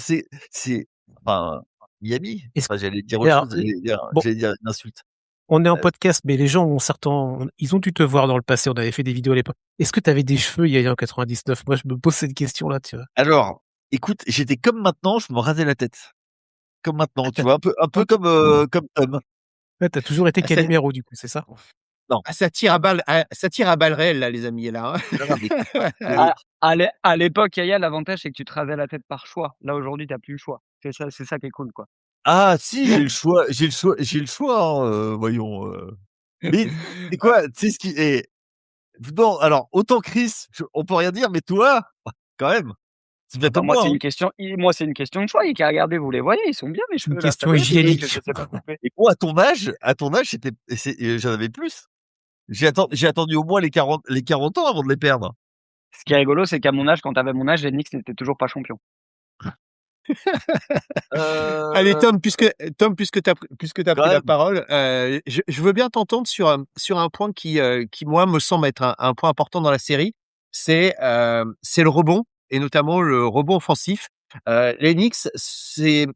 enfin, Miami. Est-ce Enfin, j'allais dire et autre alors, chose. bon, J'allais dire une insulte. on est en Euh, podcast, mais les gens ils ont dû te voir dans le passé. On avait fait des vidéos à l'époque. Est-ce que tu avais des cheveux, Yaya, en 99? Moi, je me pose cette question-là, tu vois. Alors, écoute, j'étais comme maintenant, je me rasais la tête. Comme maintenant, tu vois, un peu Ok. comme Tom. Ouais, t'as toujours été Ah, ça, Calimero, du coup, c'est ça? Non, ça tire à balles, ça tire à balles réelles là, les amis là. non, non, mais écoute, Hein. euh, À l'époque, Yaya, l'avantage, c'est que tu te rasais la tête par choix. Là, aujourd'hui, t'as plus le choix. C'est ça qui est cool, quoi. ah, si, j'ai le choix, hein, voyons. Mais c'est quoi, tu sais ce qui est, non, alors, autant Chris, on peut rien dire, mais toi, quand même, c'est bien Bah, comme moi, hein. moi, c'est une question de choix. Il a regardé, vous les voyez, ils sont bien, mes C'est une cheveux, là. Ça question va, vous voyez que hygiénique. je sais pas couper. Et moi, à ton âge, j'en avais plus. J'ai attendu au moins les 40 ans avant de les perdre. Ce qui est rigolo, c'est qu'à mon âge, quand t'avais mon âge, les Knicks n'étaient toujours pas champions. Allez Euh, Tom, puisque t'as quand pris la même. parole, je veux bien t'entendre sur un point qui moi me semble être un point important dans la série, c'est le rebond et notamment le rebond offensif. Les Knicks, c'est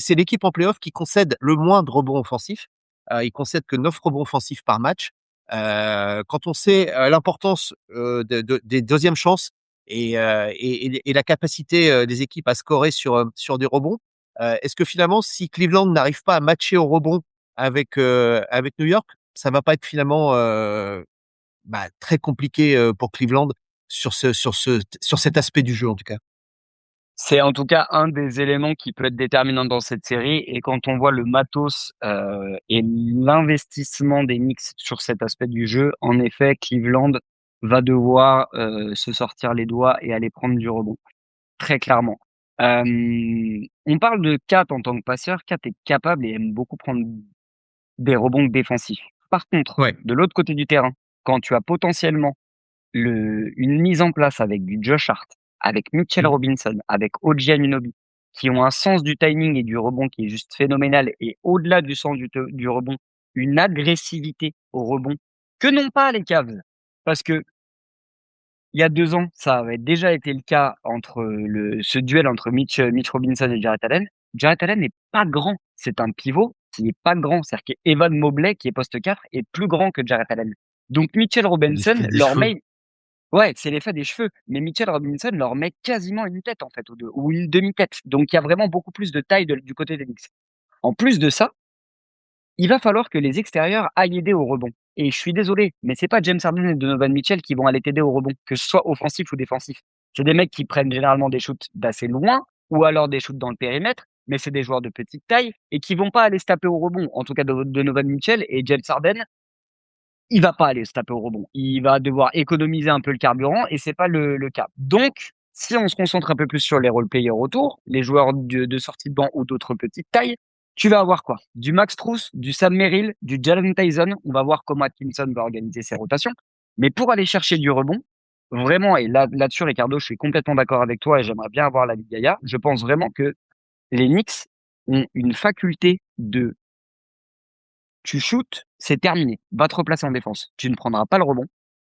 l'équipe en play-off qui concède le moins de rebonds offensifs. Ils concèdent que 9 rebonds offensifs par match. Quand on sait l'importance des deuxièmes chances et la capacité des équipes à scorer sur des rebonds, est-ce que finalement, si Cleveland n'arrive pas à matcher au rebond avec New York, ça va pas être finalement très compliqué pour Cleveland sur cet aspect du jeu en tout cas. C'est en tout cas un des éléments qui peut être déterminant dans cette série. Et quand on voit le matos et l'investissement des Knicks sur cet aspect du jeu, en effet, Cleveland va devoir se sortir les doigts et aller prendre du rebond, très clairement. On parle de Kat en tant que passeur. Kat est capable et aime beaucoup prendre des rebonds défensifs. Par contre, Ouais. de l'autre côté du terrain, quand tu as potentiellement une mise en place avec du Josh Hart, avec Mitchell Mmh. Robinson, avec OG Anunoby, qui ont un sens du timing et du rebond qui est juste phénoménal, et au-delà du sens du rebond, une agressivité au rebond que n'ont pas les Cavs. Parce que il y a 2 ans, ça avait déjà été le cas entre ce duel entre Mitch Robinson et Jarrett Allen. Jarrett Allen n'est pas grand. C'est un pivot qui est pas grand. C'est-à-dire qu'Evan Mobley, qui est poste 4, est plus grand que Jarrett Allen. Donc Mitchell Robinson L'effet des leur cheveux. met, ouais, c'est l'effet des cheveux, mais Mitchell Robinson leur met quasiment une tête en fait, ou une demi-tête. Donc il y a vraiment beaucoup plus de taille du côté des Knicks. En plus de ça, il va falloir que les extérieurs aillent aider au rebond. Et je suis désolé, mais c'est pas James Harden et Donovan Mitchell qui vont aller t'aider au rebond, que ce soit offensif ou défensif. C'est des mecs qui prennent généralement des shoots d'assez loin, ou alors des shoots dans le périmètre, mais c'est des joueurs de petite taille et qui vont pas aller se taper au rebond. En tout cas, Donovan Mitchell et James Harden, il va pas aller se taper au rebond. Il va devoir économiser un peu le carburant et c'est pas le cas. Donc, si on se concentre un peu plus sur les role-players autour, les joueurs de sortie de banc ou d'autres petites tailles, tu vas avoir quoi? Du Max Strus, du Sam Merrill, du Jalen Tyson. On va voir comment Atkinson va organiser ses rotations. Mais pour aller chercher du rebond, vraiment, et là-dessus, Ricardo, je suis complètement d'accord avec toi et j'aimerais bien avoir la de Gaïa. Je pense vraiment que les Knicks ont une faculté de tu shootes, c'est terminé. Va te replacer en défense. Tu ne prendras pas le rebond,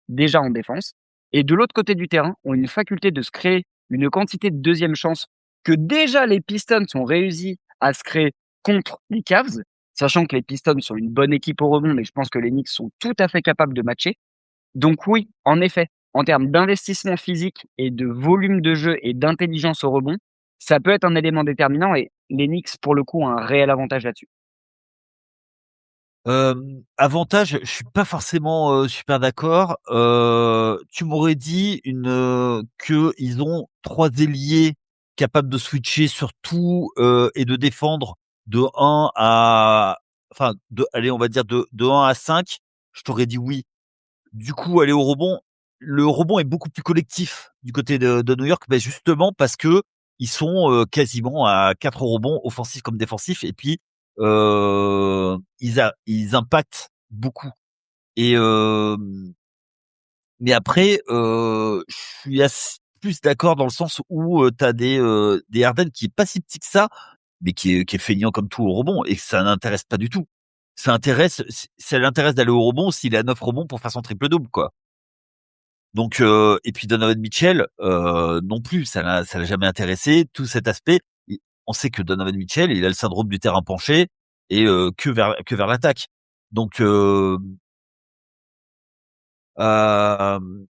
déjà en défense. Et de l'autre côté du terrain, ont une faculté de se créer une quantité de deuxième chance que déjà les Pistons ont réussi à se créer contre les Cavs, sachant que les Pistons sont une bonne équipe au rebond, mais je pense que les Knicks sont tout à fait capables de matcher. Donc oui, en effet, en termes d'investissement physique et de volume de jeu et d'intelligence au rebond, ça peut être un élément déterminant et les Knicks, pour le coup, ont un réel avantage là-dessus. Avantage, je suis pas forcément super d'accord. Tu m'aurais dit que ils ont 3 ailiers capables de switcher sur tout et de défendre de 1 à, enfin, allez, on va dire de 1 à 5. Je t'aurais dit oui. Du coup, aller au rebond, le rebond est beaucoup plus collectif du côté de New York, mais justement parce que ils sont quasiment à 4 rebonds offensifs comme défensifs, et puis ils impactent beaucoup. Et mais après, je suis plus d'accord dans le sens où t'as des Harden qui est pas si petit que ça, mais qui est feignant comme tout au rebond, et que ça n'intéresse pas du tout. Ça l'intéresse d'aller au rebond s'il a 9 rebonds pour faire son triple double, quoi. Donc et puis Donovan Mitchell non plus, ça l'a jamais intéressé, tout cet aspect. on sait que Donovan Mitchell, il a le syndrome du terrain penché et que vers l'attaque. Donc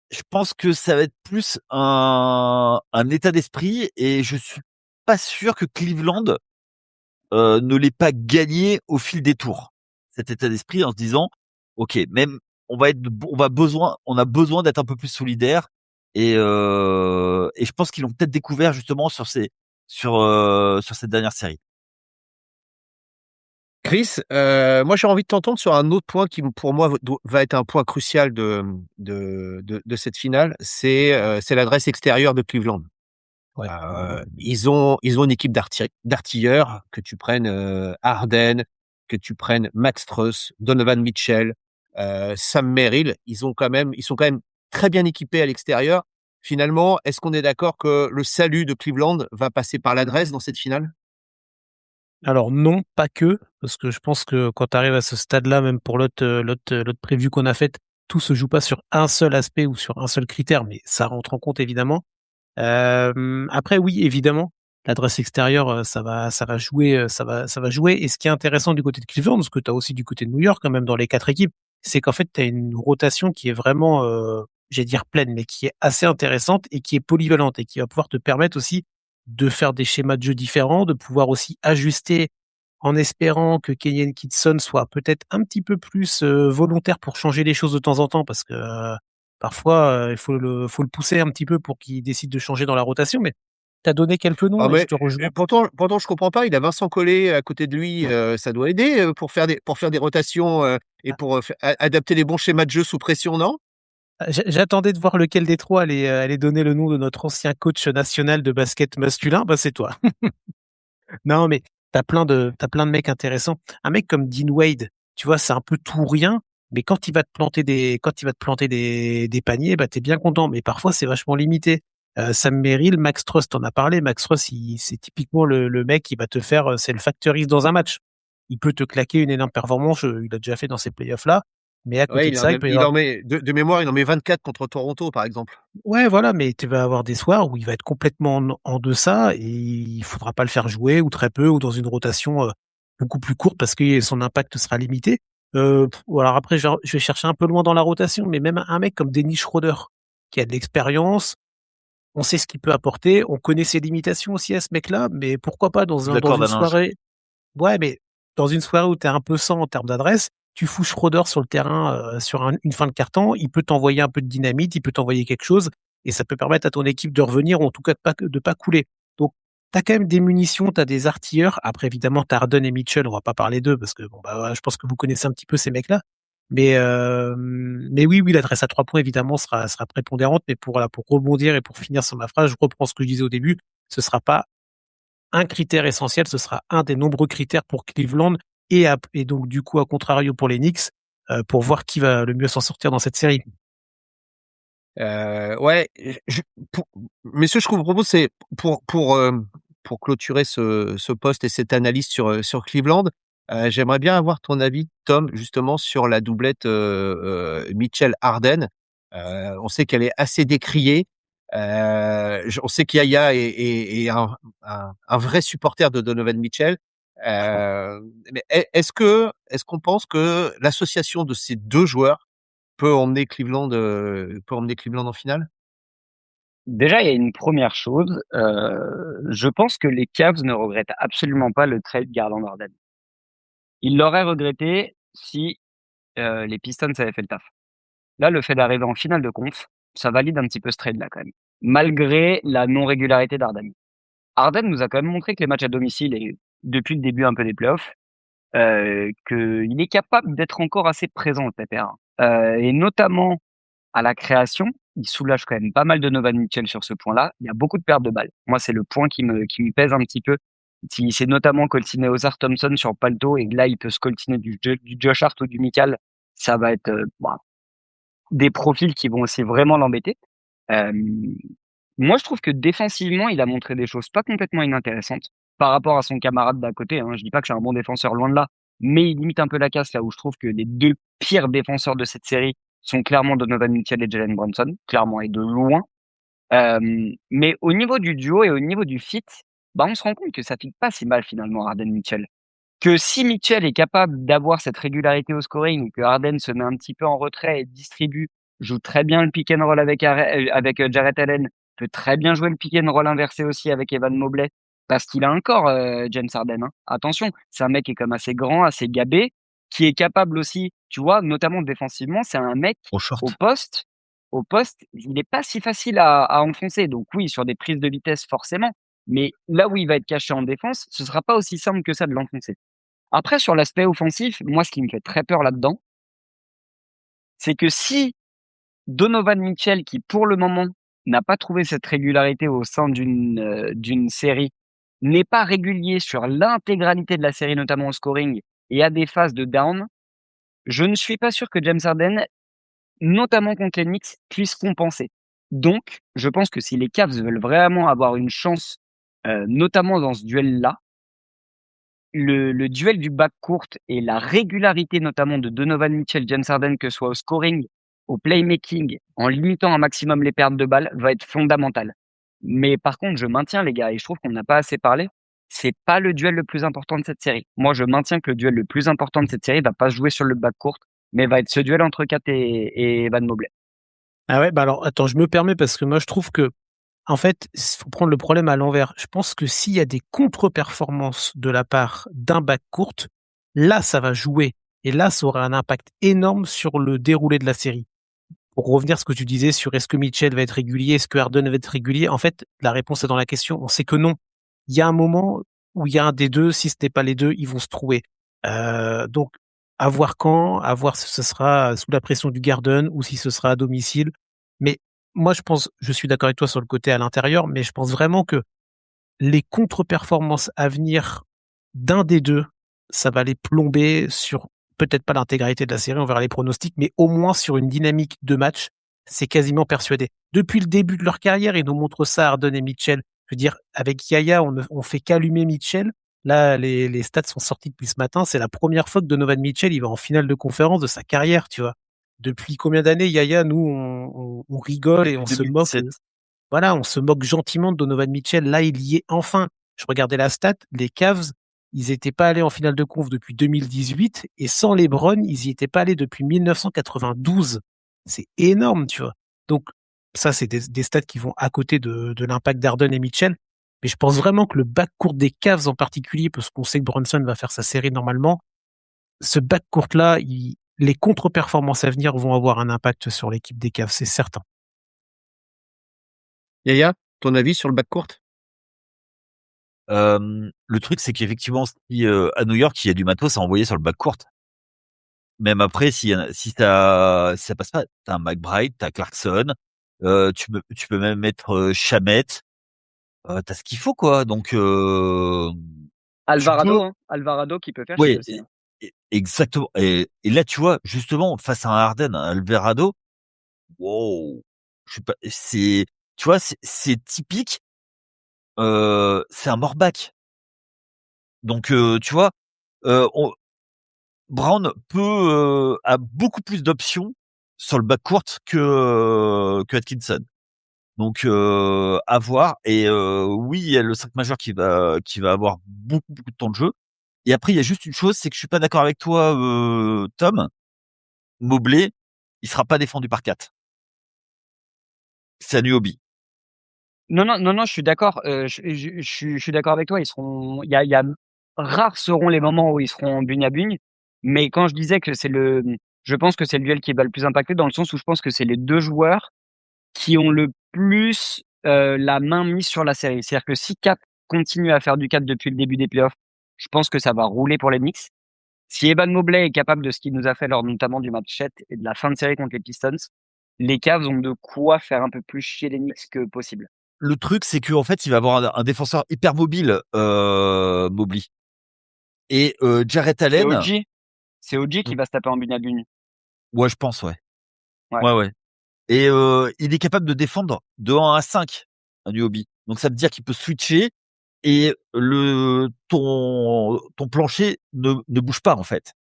je pense que ça va être plus un état d'esprit et je suis pas sûr que Cleveland ne l'ait pas gagné au fil des tours. Cet état d'esprit en se disant, ok, même on a besoin d'être un peu plus solidaire et je pense qu'ils l'ont peut-être découvert justement sur cette dernière série. Chris, moi j'ai envie de t'entendre sur un autre point qui pour moi va être un point crucial de cette finale, c'est l'adresse extérieure de Cleveland. Ouais. Ils ont une équipe d'artilleurs, que tu prennes Harden, que tu prennes Max Strus, Donovan Mitchell, Sam Merrill, ils sont quand même très bien équipés à l'extérieur. Finalement, est-ce qu'on est d'accord que le salut de Cleveland va passer par l'adresse dans cette finale? Alors non, pas que, parce que je pense que quand tu arrives à ce stade-là, même pour l'autre preview qu'on a faite, tout se joue pas sur un seul aspect ou sur un seul critère, mais ça rentre en compte évidemment. Après oui, évidemment, l'adresse extérieure, ça va jouer, ça va jouer. Et ce qui est intéressant du côté de Cleveland, ce que tu as aussi du côté de New York quand même dans les 4 équipes, c'est qu'en fait tu as une rotation qui est vraiment, j'allais dire pleine, mais qui est assez intéressante et qui est polyvalente et qui va pouvoir te permettre aussi de faire des schémas de jeu différents, de pouvoir aussi ajuster en espérant que Kenyon Kitson soit peut-être un petit peu plus volontaire pour changer les choses de temps en temps, parce que parfois il faut le pousser un petit peu pour qu'il décide de changer dans la rotation. Mais tu as donné quelques Ah noms et je mais te rejoins. pourtant je comprends pas, il a Vincent Collet à côté de lui, ça doit aider, pour faire des rotations, et Ah, pour, adapter les bons schémas de jeu sous pression, non? J'attendais de voir lequel des trois allait donner le nom de notre ancien coach national de basket masculin. Bah c'est toi. Non, mais t'as plein de mecs intéressants. Un mec comme Dean Wade, tu vois, c'est un peu tout ou rien, mais quand il va te planter des paniers, bah, t'es bien content. Mais parfois, c'est vachement limité. Sam Merrill, Max Strus, t'en as parlé. Max Strus, c'est typiquement le mec qui va te faire, c'est le factoriste dans un match. Il peut te claquer une énorme performance, il l'a déjà fait dans ces playoffs-là. Mais à Ouais, côté de ça, il peut y il avoir en met de mémoire, il en met 24 contre Toronto, par exemple. ouais, voilà, mais tu vas avoir des soirs où il va être complètement en deçà et il faudra pas le faire jouer ou très peu ou dans une rotation beaucoup plus courte parce que son impact sera limité. Alors après, je vais chercher un peu loin dans la rotation, mais même un mec comme Dennis Schroeder qui a de l'expérience, on sait ce qu'il peut apporter, on connaît ses limitations aussi à ce mec-là, mais pourquoi pas Je suis dans d'accord, une Damien. soirée. Ouais, mais dans une soirée où tu es un peu sans en termes d'adresse, tu fous Schroeder sur le terrain sur une fin de carton, il peut t'envoyer un peu de dynamite, il peut t'envoyer quelque chose, et ça peut permettre à ton équipe de revenir, ou en tout cas de pas couler. Donc, tu as quand même des munitions, tu as des artilleurs. Après, évidemment, tu as Harden et Mitchell, on va pas parler d'eux, parce que bon, bah, ouais, je pense que vous connaissez un petit peu ces mecs-là. Mais oui, l'adresse à 3 points, évidemment, sera prépondérante, mais voilà, pour rebondir et pour finir sur ma phrase, je reprends ce que je disais au début, ce sera pas un critère essentiel, ce sera un des nombreux critères pour Cleveland et donc du coup, à contrario pour les Knicks, pour voir qui va le mieux s'en sortir dans cette série. Ouais, messieurs, ce que je vous propose, c'est pour clôturer ce post et cette analyse sur Cleveland, j'aimerais bien avoir ton avis, Tom, justement sur la doublette Mitchell-Harden. On sait qu'elle est assez décriée. On sait qu'Yaya est un vrai supporter de Donovan Mitchell. Euh, mais est-ce qu'on pense que l'association de ces deux joueurs peut emmener Cleveland en finale? Déjà, il y a une première chose. Je pense que les Cavs ne regrettent absolument pas le trade Garland-Harden. Ils l'auraient regretté si les Pistons avaient fait le taf. Là, le fait d'arriver en finale de conf, ça valide un petit peu ce trade-là quand même, malgré la non-régularité d'Harden. Harden nous a quand même montré que les matchs à domicile et depuis le début un peu des playoffs, qu'il est capable d'être encore assez présent au PPR. Et notamment à la création, il soulage quand même pas mal de Donovan Mitchell sur ce point-là. Il y a beaucoup de pertes de balles. Moi, c'est le point qui me pèse un petit peu. Si c'est notamment coltiner Ozar Thompson sur Palto et que là, il peut se coltiner du Josh Hart ou du Mikal, ça va être des profils qui vont aussi vraiment l'embêter. Euh, Moi, je trouve que défensivement, il a montré des choses pas complètement inintéressantes par rapport à son camarade d'à côté. Hein. Je dis pas que c'est un bon défenseur, loin de là, mais il limite un peu la casse là où je trouve que les deux pires défenseurs de cette série sont clairement Donovan Mitchell et Jalen Brunson, clairement et de loin. Mais au niveau du duo et au niveau du fit, bah, on se rend compte que ça fit pas si mal finalement Harden-Mitchell. Que si Mitchell est capable d'avoir cette régularité au scoring, que Harden se met un petit peu en retrait et distribue, joue très bien le pick and roll avec Jarrett Allen, peut très bien jouer le pick and roll inversé aussi avec Evan Mobley, parce qu'il a un corps, James Harden, hein. Attention, c'est un mec qui est comme assez grand, assez gabé, qui est capable aussi, tu vois, notamment défensivement, c'est un mec Trop au short. poste, il n'est pas si facile à enfoncer. Donc oui, sur des prises de vitesse forcément, mais là où il va être caché en défense, ce sera pas aussi simple que ça de l'enfoncer. Après, sur l'aspect offensif, moi, ce qui me fait très peur là-dedans, c'est que si Donovan Mitchell, qui pour le moment n'a pas trouvé cette régularité au sein d'une série, n'est pas régulier sur l'intégralité de la série, notamment au scoring, et a des phases de down, je ne suis pas sûr que James Harden, notamment contre les Knicks, puisse compenser. Donc, je pense que si les Cavs veulent vraiment avoir une chance, notamment dans ce duel-là, le duel du backcourt et la régularité notamment de Donovan Mitchell, James Harden, que ce soit au scoring, au playmaking, en limitant un maximum les pertes de balles, va être fondamental. Mais par contre, je maintiens les gars, et je trouve qu'on n'a pas assez parlé, c'est pas le duel le plus important de cette série. Moi, je maintiens que le duel le plus important de cette série va pas se jouer sur le backcourt, mais va être ce duel entre Kat et Evan Mobley. Ah ouais, bah alors attends, je me permets parce que moi je trouve que en fait, il faut prendre le problème à l'envers. Je pense que s'il y a des contre-performances de la part d'un backcourt, là ça va jouer et là ça aura un impact énorme sur le déroulé de la série. Pour revenir à ce que tu disais sur est-ce que Mitchell va être régulier, est-ce que Harden va être régulier, en fait, la réponse est dans la question. On sait que non. Il y a un moment où il y a un des deux, si ce n'est pas les deux, ils vont se trouver. Donc, à voir quand, à voir si ce sera sous la pression du Garden ou si ce sera à domicile. Mais moi, je suis d'accord avec toi sur le côté à l'intérieur, mais je pense vraiment que les contre-performances à venir d'un des deux, ça va les plomber sur peut-être pas l'intégralité de la série, on verra les pronostics, mais au moins sur une dynamique de match, c'est quasiment persuadé. Depuis le début de leur carrière, ils nous montrent ça, Harden et Mitchell. Je veux dire, avec Yaya, on fait qu'allumer Mitchell. Là, les stats sont sortis depuis ce matin. C'est la première fois que Donovan Mitchell, il va en finale de conférence de sa carrière, tu vois. Depuis combien d'années, Yaya, nous, on rigole et on se moque. 2017. Voilà, on se moque gentiment de Donovan Mitchell. Là, il y est enfin. Je regardais la stat, les Cavs, ils n'étaient pas allés en finale de conf depuis 2018 et sans LeBron, ils y étaient pas allés depuis 1992. C'est énorme, tu vois. Donc, ça, c'est des stats qui vont à côté de l'impact d'Harden et Mitchell. Mais je pense vraiment que le backcourt des Cavs en particulier, parce qu'on sait que Brunson va faire sa série normalement, ce backcourt-là, les contre-performances à venir vont avoir un impact sur l'équipe des Cavs, c'est certain. Yaya, ton avis sur le backcourt? Le truc, c'est qu'effectivement, si à New York, il y a du matos à envoyer sur le backcourt. Même après, si ça passe pas, t'as un McBride, t'as Clarkson, tu peux même mettre Shamet, t'as ce qu'il faut quoi. Donc tu peux, Alvarado qui peut faire chier ouais, aussi, hein. exactement. Et là, tu vois, justement, face à un Harden, un Alvarado, wow, je sais pas, tu vois, c'est typique. C'est un morback. Donc tu vois, on Brown a beaucoup plus d'options sur le backcourt que Atkinson. Donc à voir et oui, il y a le 5 majeur qui va avoir beaucoup de temps de jeu et après il y a juste une chose, c'est que je suis pas d'accord avec toi Tom, Mobley, il sera pas défendu par 4. C'est Anunoby. Non, je suis d'accord. Je suis d'accord avec toi. Il y a rares seront les moments où ils seront bugne à bugne. Mais quand je disais que je pense que c'est le duel qui va le plus impacter dans le sens où je pense que c'est les deux joueurs qui ont le plus la main mise sur la série. C'est-à-dire que si Kat continue à faire du 4 depuis le début des playoffs, je pense que ça va rouler pour les Knicks. Si Evan Mobley est capable de ce qu'il nous a fait lors notamment du match 7 et de la fin de série contre les Pistons, les Cavs ont de quoi faire un peu plus chier les Knicks que possible. Le truc c'est que en fait, il va avoir un défenseur hyper mobile Mobley. Et Jarrett C'est Allen, OG. C'est OG qui va se taper en bugne à bugne. ouais, je pense ouais. Ouais. Ouais. Et il est capable de défendre de 1 à 5 un Anunoby. Donc ça veut dire qu'il peut switcher et ton plancher ne bouge pas en fait.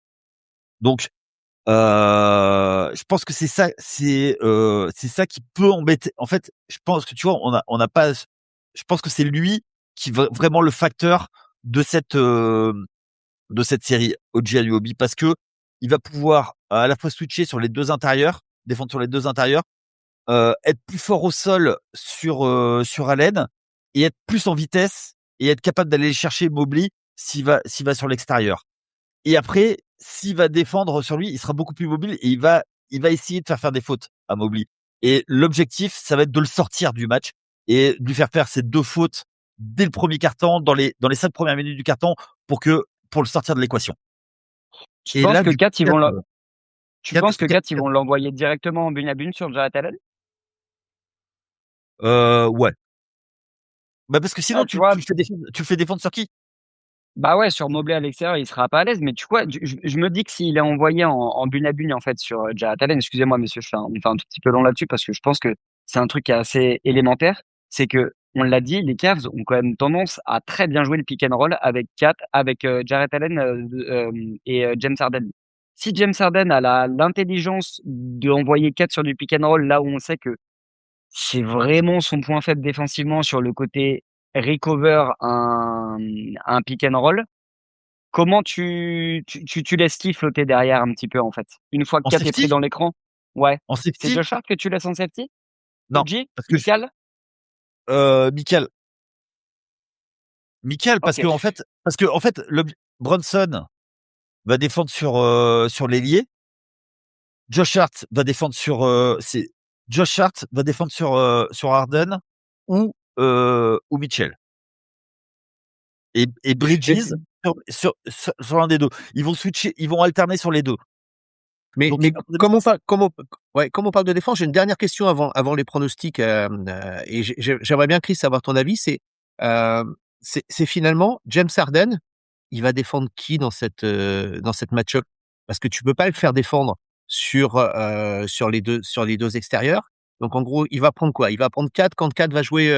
Donc je pense que c'est ça qui peut embêter. En fait, je pense que tu vois, on a pas. Je pense que c'est lui qui est vraiment le facteur de cette série OG Anunoby, parce que il va pouvoir à la fois switcher sur les deux intérieurs, défendre sur les deux intérieurs, être plus fort au sol sur Allen et être plus en vitesse et être capable d'aller chercher Mobley s'il va sur l'extérieur. Et après, s'il va défendre sur lui, il sera beaucoup plus mobile et il va essayer de faire des fautes à Mobley. Et l'objectif, ça va être de le sortir du match et de lui faire ces 2 fautes dès le premier quart-temps, dans les 5 premières minutes du quart-temps, pour le sortir de l'équation. Tu Et penses là, que du coup, Kat, ils vont Kat, ils vont l'envoyer directement en bune à bune sur Jarrett Allen? ouais. Bah, parce que sinon, Tu vois, tu le fais défendre sur qui? bah ouais, sur Mobley à l'extérieur, il sera pas à l'aise, mais tu vois, je me dis que s'il est envoyé en bune à bune, en fait, sur Jarrett Allen, excusez-moi, messieurs, on fait un tout petit peu long là-dessus parce que je pense que c'est un truc qui est assez élémentaire. C'est que, on l'a dit, les Cavs ont quand même tendance à très bien jouer le pick and roll avec Jarrett Allen et James Harden. Si James Harden a l'intelligence d'envoyer Kat sur du pick and roll là où on sait que c'est vraiment son point faible défensivement sur le côté recover un pick and roll. Comment tu laisses qui flotter derrière un petit peu, en fait? Une fois que En Kat est pris safety? dans l'écran? Ouais. En C'est safety? Josh Hart que tu laisses en safety? Non, OG? parce que Mikal? Mikal, Ok. parce que en fait, Brunson va défendre sur l'ailier. Josh Hart va défendre sur Harden ou Mitchell et Bridges sur l'un des deux. Ils vont switcher, ils vont alterner sur les deux. Mais Donc, comme on parle de défense, j'ai une dernière question avant les pronostics, et j'aimerais bien, Chris, avoir ton avis. C'est finalement James Harden, il va défendre qui dans cette match-up? Parce que tu peux pas le faire défendre sur les deux extérieurs. Donc en gros, il va prendre quoi? Il va prendre 4 quand 4 va jouer,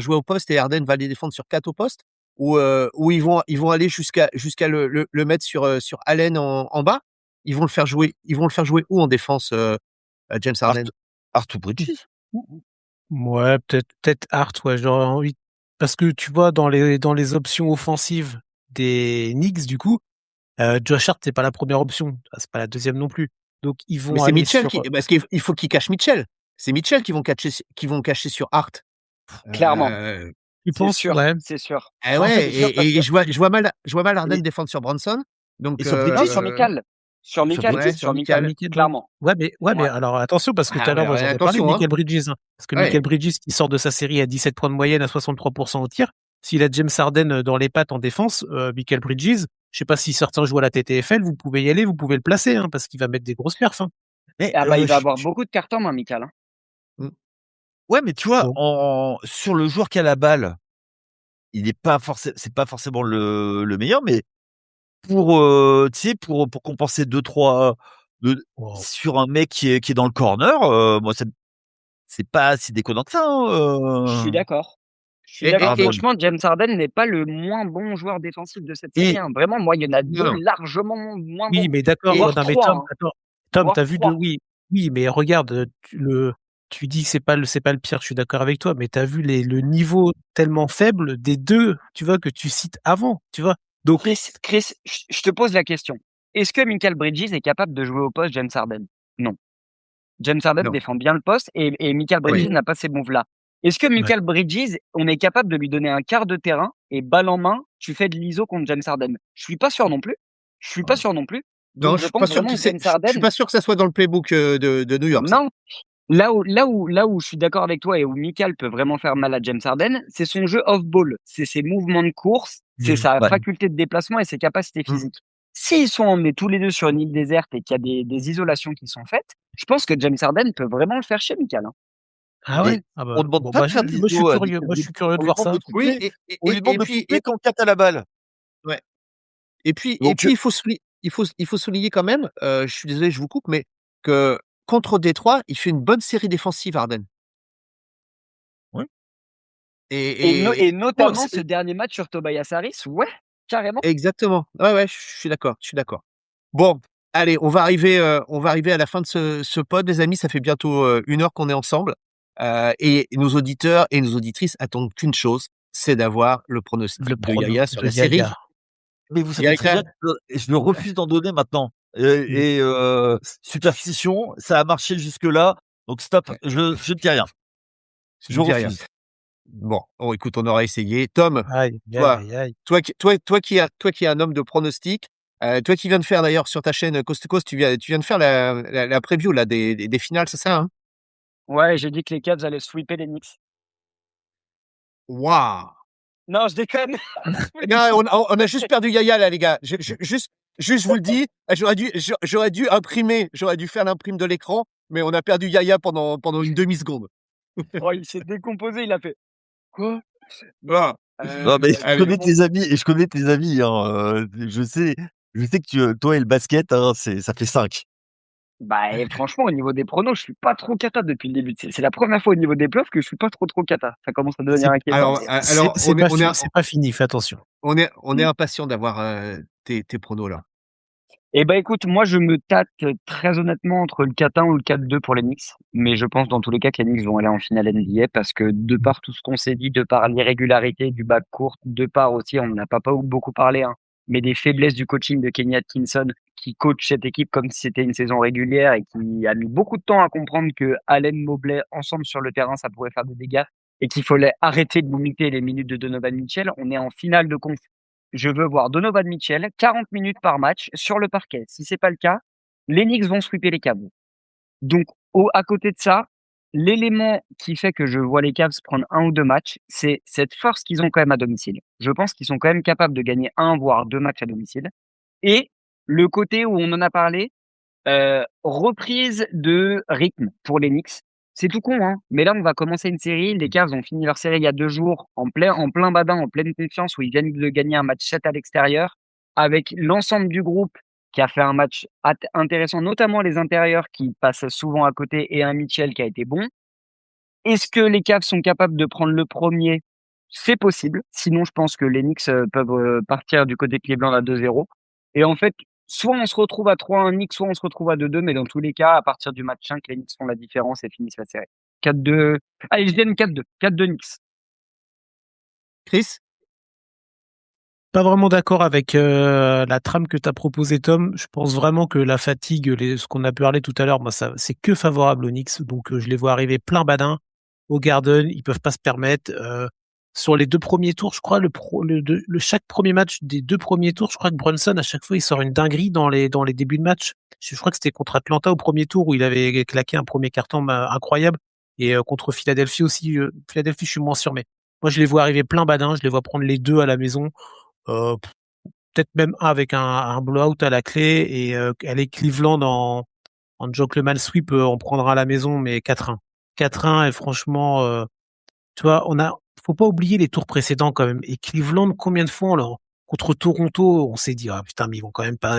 au poste, et Harden va les défendre sur 4 au poste? Ou ils vont aller jusqu'à le mettre sur Allen en bas? Ils vont le faire jouer où en défense, James Harden? Hart ou Bridges? Ouais, peut-être Hart, ouais, j'aurais envie. Parce que tu vois, dans les options offensives des Knicks, du coup, Josh Hart, c'est pas la première option. C'est pas la deuxième non plus. Donc, ils Mais vont c'est aller Mitchell sur. parce qu'il faut qu'ils cachent Mitchell. C'est Mitchell qui vont cacher sur Hart. Clairement. Tu C'est penses? sûr, Ouais. c'est sûr. Ah En fait, ouais, C'est sûr parce que et je vois mal Harden et défendre sur Bronson. Donc, et sur non, Bridges? sur Mikal. Sur Sur Mikal, ouais, Bridges? sur Ah, sur Mikal, Mikal. Mikal Bridges. clairement. Ouais, mais Ouais. alors attention, parce que tout Ah à l'heure, ouais, moi, ouais, j'en ai parlé de attention, hein. Mikal Bridges, hein. Parce que Ouais. Mikal Bridges, qui sort de sa série à 17 points de moyenne, à 63% au tir, s'il a James Harden dans les pattes en défense, Mikal Bridges, je sais pas si certains jouent à la TTFL, vous pouvez y aller, vous pouvez le placer, hein, parce qu'il va mettre des grosses perfs, hein. Mais Ah bah, il va avoir beaucoup de cartons, hein, Mikal, hein. Mmh. ouais, mais tu vois, Bon. sur le joueur qui a la balle, c'est pas forcément le meilleur, mais pour tu sais, pour compenser 2-3 Wow. sur un mec qui est dans le corner, moi c'est pas si déconnant que ça, Je suis d'accord. Je suis Et, d'accord. et, et, Harden. Franchement, James Harden n'est pas le moins bon joueur défensif de cette série, Et hein. Vraiment, moi, il y en a 2 non, largement moins Oui, bons, mais d'accord, et, ouais, voire non, mais 3, Tom, hein, attends, Tom, voire t'as vu de, 3. oui, mais regarde, tu dis que c'est pas le pire, je suis d'accord avec toi, mais t'as vu le niveau tellement faible des deux, tu vois, que tu cites avant, tu vois. Donc, Chris, je te pose la question. Est-ce que Mikal Bridges est capable de jouer au poste James Harden? Non. James Harden non, défend bien le poste et Mikal Bridges oui. n'a pas ces moves-là. Est-ce que ouais. Mikal Bridges, on est capable de lui donner un quart de terrain et balle en main, tu fais de l'ISO contre James Harden? Je suis pas sûr non plus. Je suis pas sûr non plus. Non, Donc je je suis pas pense sûr vraiment que que James je suis Harden, pas sûr que ça soit dans le playbook de New York, ça. non. Là où je suis d'accord avec toi et où Mikal peut vraiment faire mal à James Harden, c'est son jeu off-ball. C'est ses mouvements de course, c'est sa Ouais. faculté de déplacement et ses capacités Mm. physiques. S'ils sont emmenés tous les deux sur une île déserte et qu'il y a des isolations qui sont faites, je pense que James Harden peut vraiment le faire chez Mikal, hein. Ah Et ouais? Ah on bah, demande bon, pas bah, de faire moi, je suis d'ISO à curieux, Mikal moi, je suis Bridges. curieux de On lui voir demande ça. de Oui, tripler. On lui demande de puis, tripler quand Kat a la balle. ouais. Et puis, Donc il faut souligner quand même, je suis désolé, je vous coupe, mais que contre Détroit, il fait une bonne série défensive, Harden. ouais. Et Et bon, notamment ce dernier match sur Tobias Harris, ouais, carrément. exactement. Ouais, ouais, je suis d'accord, je suis d'accord. Bon, allez, on va arriver à la fin de ce pod, les amis. Ça fait bientôt 1 heure qu'on est ensemble, et nos auditeurs et nos auditrices attendent qu'une chose, c'est d'avoir le pronostic Le de prono Yaya sur de la série. Yaya. Mais vous savez très bien que je refuse d'en donner maintenant. Superstition, ça a marché jusque-là, donc stop, je ne dis rien. Je Je ne dis rien. refuse. Bon, écoute, on aura essayé. Tom, Aïe, aïe, toi aïe, aïe. toi qui es un homme de pronostic, toi qui viens de faire d'ailleurs sur ta chaîne Coast to Coast, tu viens de faire la preview là des finales, c'est ça, hein? Ouais, j'ai dit que les Cavs allaient sweeper les Knicks. Waouh! Non, je déconne. Non, on a juste perdu Yaya là, les gars. Juste, je vous le dis, j'aurais dû faire l'imprime de l'écran, mais on a perdu Yaya pendant une demi-seconde. Oh, il s'est décomposé, il a fait: «Quoi?» Ah, Non, mais je allez. connais tes amis et je connais tes amis, hein, je sais que toi et le basket, hein, ça fait 5. Bah et franchement, au niveau des pronos, je suis pas trop cata depuis le début. C'est la première fois au niveau des playoffs que je suis pas trop cata. Ça commence à devenir inquiétant. Alors, C'est pas fini, fais attention. on est Mmh. impatient d'avoir tes pronos là. Eh ben écoute, moi je me tâte très honnêtement entre le 4-1 ou le 4-2 pour les Knicks, mais je pense dans tous les cas que les Knicks vont aller en finale NBA parce que de par tout ce qu'on s'est dit, de par l'irrégularité du backcourt, de par aussi, on n'en a pas beaucoup parlé, hein, mais des faiblesses du coaching de Kenny Atkinson qui coach cette équipe comme si c'était une saison régulière et qui a mis beaucoup de temps à comprendre que Allen Mobley ensemble sur le terrain ça pouvait faire des dégâts et qu'il fallait arrêter de limiter les minutes de Donovan Mitchell. On est en finale de conf. Je veux voir Donovan Mitchell 40 minutes par match sur le parquet. Si c'est pas le cas, les Knicks vont sweeper les Cavs. Donc, à côté de ça, l'élément qui fait que je vois les Cavs prendre un ou deux matchs, c'est cette force qu'ils ont quand même à domicile. Je pense qu'ils sont quand même capables de gagner un voire deux matchs à domicile. Et le côté où on en a parlé, reprise de rythme pour les Knicks. C'est tout con, hein, mais là, on va commencer une série. Les Cavs ont fini leur série il y a 2 jours en plein badin, en pleine confiance, où ils viennent de gagner un match 7 à l'extérieur, avec l'ensemble du groupe qui a fait un match intéressant, notamment les intérieurs qui passent souvent à côté et un Mitchell qui a été bon. Est-ce que les Cavs sont capables de prendre le premier? C'est possible. Sinon, je pense que les Knicks peuvent partir du côté Cleveland à 2-0. Et en fait, soit on se retrouve à 3-1 Knicks, soit on se retrouve à 2-2. Mais dans tous les cas, à partir du match 5, les Knicks font la différence et finissent la série. 4-2. Allez, je viens 4-2. 4-2 Knicks. Chris? Pas vraiment d'accord avec la trame que tu as proposée, Tom. Je pense vraiment que la fatigue, ce qu'on a parlé tout à l'heure, moi, ça, c'est que favorable aux Knicks. Donc, je les vois arriver plein badin au Garden. Ils peuvent pas se permettre. Sur les 2 premiers tours, je crois, chaque premier match des 2 premiers tours, je crois que Brunson, à chaque fois, il sort une dinguerie dans les débuts de match. Je crois que c'était contre Atlanta au premier tour où il avait claqué un premier carton incroyable. Et contre Philadelphie aussi. Philadelphie, je suis moins sûr, mais moi, je les vois arriver plein badin. Je les vois prendre les 2 à la maison. Peut-être même avec un blowout à la clé et aller Cleveland en gentleman sweep, on prendra à la maison, mais 4-1. 4-1 et franchement, tu vois, faut pas oublier les tours précédents quand même. Et Cleveland, combien de fois contre Toronto, on s'est dit, ah putain, mais ils vont quand même pas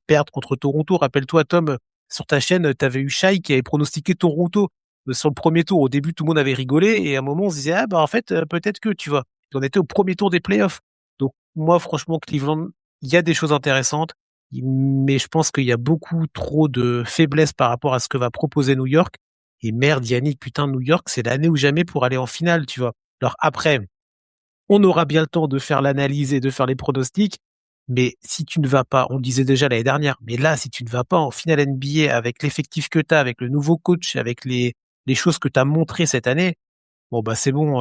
perdre contre Toronto. Rappelle-toi, Tom, sur ta chaîne, t'avais eu Shai qui avait pronostiqué Toronto sur le premier tour. Au début, tout le monde avait rigolé et à un moment, on se disait, ah bah en fait, peut-être que, tu vois, on était au premier tour des playoffs. Donc moi, franchement, Cleveland, il y a des choses intéressantes, mais je pense qu'il y a beaucoup trop de faiblesses par rapport à ce que va proposer New York. Et merde, Yannick, putain, New York, c'est l'année ou jamais pour aller en finale, tu vois. Alors après, on aura bien le temps de faire l'analyse et de faire les pronostics, mais si tu ne vas pas, on le disait déjà l'année dernière, mais là, si tu ne vas pas en finale NBA avec l'effectif que tu as, avec le nouveau coach, avec les choses que tu as montrées cette année, bon, bah, c'est bon,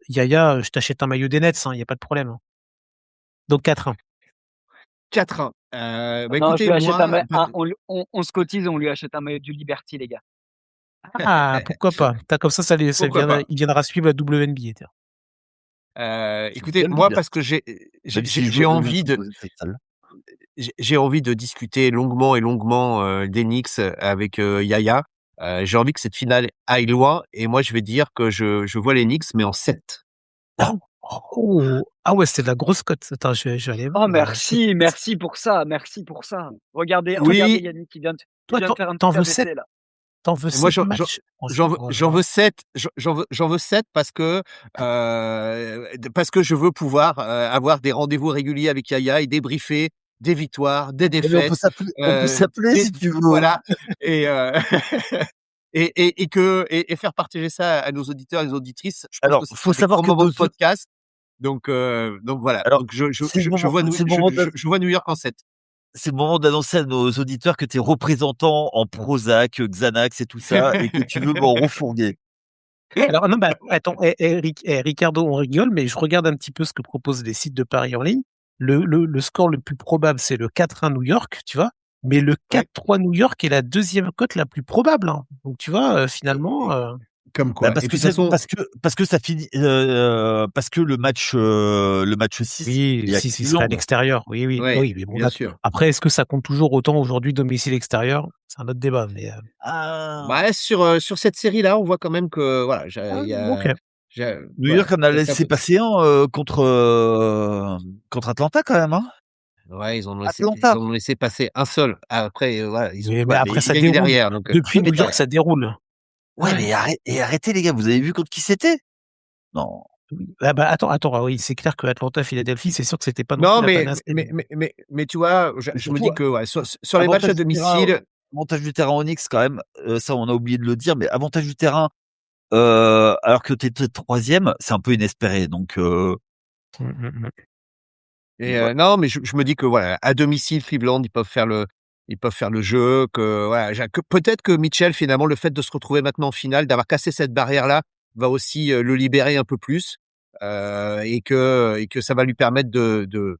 Yaya, je t'achète un maillot des Nets, hein, y a pas de problème. Hein. Donc 4-1. 4-1. Non, je Écoutez, lui achète moi, on se cotise, on lui achète un maillot du Liberty, les gars. Ah, pourquoi pas? Comme ça pourquoi pas? il viendra suivre la WNBA. Tiens. Écoutez, Bien le moi, dire. parce que Même si j'ai envie de, c'est sale. j'ai envie de discuter longuement des Knicks avec Yaya. J'ai envie que cette finale aille loin et moi je vais dire que je vois les Knicks mais en 7. Oh, ah ouais, c'est de la grosse cote. Attends, je vais aller Oh, voir. merci pour ça, merci pour ça. Regardez Oui, Yannick, il vient Toi, de faire un t'en petit veux 7, AVC, là. t'en veux moi 7 matchs. j'en veux 7, j'en veux 7 parce que je veux pouvoir avoir des rendez-vous réguliers avec Yaya et débriefer des victoires, des Mais on peut défaites, s'appeler des si tu veux. voilà et et faire partager ça à nos auditeurs et nos auditrices. Je pense Alors, que ce faut sera des savoir grands que moments nos de podcast. Donc voilà. alors, Donc je c'est le moment c'est le moment je vois New York en 7. c'est le moment d'annoncer à nos auditeurs que tu es représentant en Prozac, Xanax et tout ça et que tu veux m'en refourguer. Alors non, bah, attends, Ricardo, on rigole, mais je regarde un petit peu ce que proposent les sites de paris en ligne. Le score le plus probable, c'est le 4-1 New York, tu vois. Mais le Ouais. 4-3 New York est la deuxième cote la plus probable, hein. Donc tu vois, finalement, Comme quoi. Parce Et que puis de toute façon, parce que ça finit parce que le match 6 oui, est à si, serait à Cleveland. l'extérieur. Oui, oui, ouais, oui. Mais bon, bien sûr. après, est-ce que ça compte toujours autant aujourd'hui domicile extérieur? C'est un autre débat, mais Ah, Bah, sur cette série-là, on voit quand même que voilà, il y ok. a, New voilà, York en a c'est un laissé peu. passer un contre Atlanta quand même, hein. Ouais, ils Atlanta. en ont laissé passer un seul. Après, voilà, ils ont Mais voilà, mais après, ils ça gagnent déroule. derrière. Donc, Depuis Ouais, mais New York, ça déroule. ouais, mais arrêtez les gars, vous avez vu contre qui c'était? Non. Ah bah attends, ah oui, c'est clair que Atlanta, Philadelphie, c'est sûr que c'était pas non plus non, la panacée. mais tu vois, Et je me surtout dis que ouais, sur les matchs à domicile, avantage du terrain Onyx quand même, ça on a oublié de le dire, mais avantage du terrain, alors que tu es 3e, c'est un peu inespéré donc et ouais. non, mais je me dis que voilà, à domicile, Cleveland, ils peuvent faire le jeu, que voilà, que peut-être que Mitchell, finalement, le fait de se retrouver maintenant en finale, d'avoir cassé cette barrière-là, va aussi le libérer un peu plus, et que ça va lui permettre de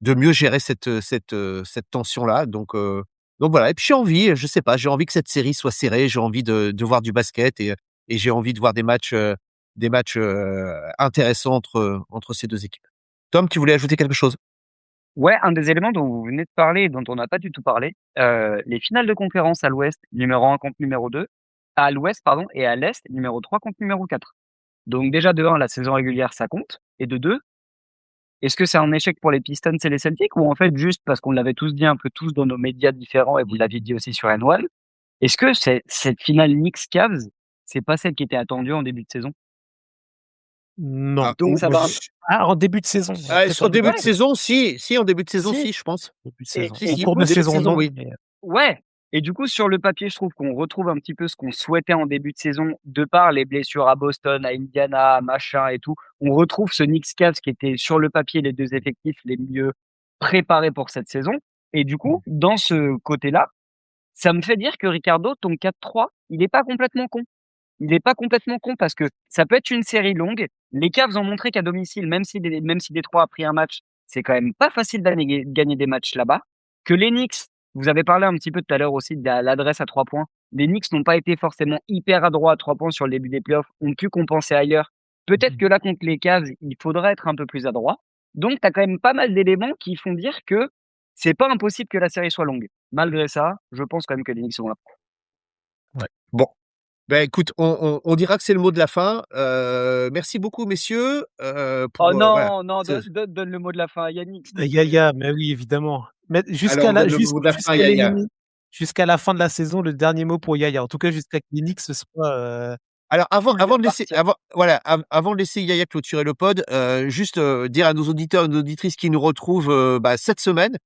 mieux gérer cette tension-là. Donc voilà. Et puis j'ai envie, je sais pas, j'ai envie que cette série soit serrée, j'ai envie de voir du basket et j'ai envie de voir des matchs intéressants entre ces deux équipes. Tom, tu voulais ajouter quelque chose? Ouais, un des éléments dont vous venez de parler et dont on n'a pas du tout parlé, les finales de conférence à l'ouest, numéro 1 contre numéro 2, à l'ouest, pardon, et à l'est, numéro 3 contre numéro 4. Donc déjà, de 1, la saison régulière, ça compte. Et de 2, est-ce que c'est un échec pour les Pistons et les Celtics ou en fait juste parce qu'on l'avait tous dit un peu tous dans nos médias différents et vous l'aviez dit aussi sur N1, est-ce que cette finale Knicks-Cavs, c'est pas celle qui était attendue en début de saison? Non. Donc ça va. Ah, en début de saison. Peut-être En début Ouais, de saison, si, en début de saison, si. si, je pense. Début de Et, saison. Si, et En si, du cours coup, de début de saison, saison, non. oui. Mais, ouais. Et du coup, sur le papier, je trouve qu'on retrouve un petit peu ce qu'on souhaitait en début de saison, de par les blessures à Boston, à Indiana, à machin et tout. On retrouve ce Knicks Cavs qui était sur le papier les deux effectifs les mieux préparés pour cette saison. Et du coup, dans ce côté-là, ça me fait dire que Ricardo, ton 4-3, il n'est pas complètement con. Il n'est pas complètement con parce que ça peut être une série longue. Les Cavs ont montré qu'à domicile, même si Détroit a pris un match, c'est quand même pas facile de gagner des matchs là-bas. Que les Knicks, vous avez parlé un petit peu tout à l'heure aussi de l'adresse à 3 points. Les Knicks n'ont pas été forcément hyper adroits à 3 points sur le début des playoffs, ont pu compenser ailleurs. Peut-être que là, contre les Cavs, il faudra être un peu plus adroit. Donc, tu as quand même pas mal d'éléments qui font dire que c'est pas impossible que la série soit longue. Malgré ça, je pense quand même que les Knicks sont là. ouais. Bon. Ben écoute, on dira que c'est le mot de la fin. Merci beaucoup, messieurs, Oh pour voilà. non, non, donne le mot de la fin à Yannick, s'il te plaît. Yaya, mais oui, évidemment. Mais Alors, on donne le mot de la fin à Yaya. jusqu'à la fin de la saison, le dernier mot pour Yaya. En tout cas, jusqu'à que les Knicks soit Alors Cool de partir. avant de laisser Yaya clôturer le pod, juste, dire à nos auditeurs et nos auditrices qui nous retrouvent, cette semaine,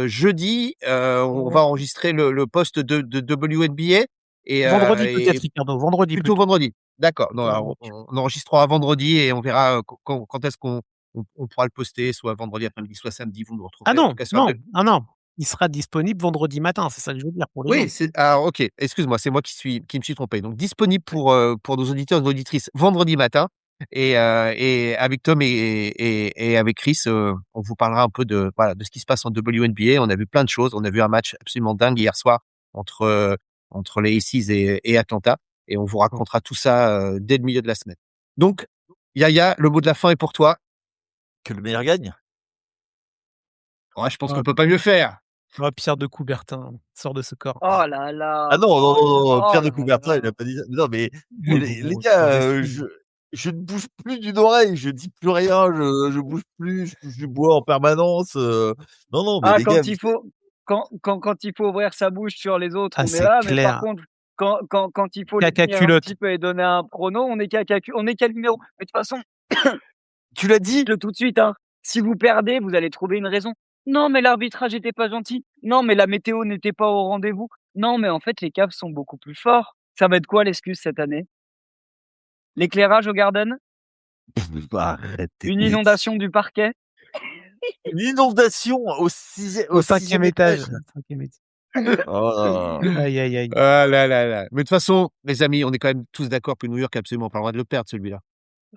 jeudi, on va enregistrer le post de WNBA vendredi et peut-être, Ricardo. Vendredi plutôt plutôt. vendredi. D'accord. Non, Plutôt alors vendredi. on enregistrera vendredi et on verra, quand est-ce qu'on pourra le poster, soit vendredi après-midi, soit samedi. Vous nous Ah retrouverez en tout non, cas sur non, ah non. Il sera disponible vendredi matin, c'est ça que je veux dire pour les gens. oui, OK, excuse-moi, c'est moi qui me suis trompé. Donc disponible pour nos auditeurs et nos auditrices vendredi matin et avec Tom et avec Chris, on vous parlera un peu de voilà, de ce qui se passe en WNBA. On a vu plein de choses. On a vu un match absolument dingue hier soir entre les Aces et Atlanta et on vous racontera tout ça, dès le milieu de la semaine. Donc Yaya, le mot de la fin est pour toi. Que le meilleur gagne. Ouais, je pense Ah, qu'on peut pas mieux faire. Pierre de Coubertin sort de ce corps. Oh là là. Ah non, non, Oh non, non, oh Pierre de là Coubertin, il là. a pas dit ça. Non, mais Oui, les bon, gars, modestie. je ne bouge plus d'une oreille, je dis plus rien, je bouge plus, je touche du bois en permanence. Non, non, mais Ah, les gars, quand il faut ouvrir sa bouche sur les autres, Ah, on est c'est là, mais par clair. contre, quand il faut les Caca tenir un culotte. petit peu et donner un prono, on est qu'à numéro. Mais de toute façon, tu l'as dit. dites-le tout de suite, hein. Si vous perdez, vous allez trouver une raison. Non, mais l'arbitrage était pas gentil. Non, mais la météo n'était pas au rendez-vous. Non, mais en fait, les Cavs sont beaucoup plus forts. Ça va être quoi l'excuse cette année? L'éclairage au Garden? Arrête tes Une bêtises. inondation du parquet? Une inondation au Au sixième cinquième étage. Cinquième étage. Oh. Aïe, aïe, aïe. Ah là là là. Mais de toute façon, les amis, on est quand même tous d'accord que New York a absolument pas le droit de le perdre, celui-là.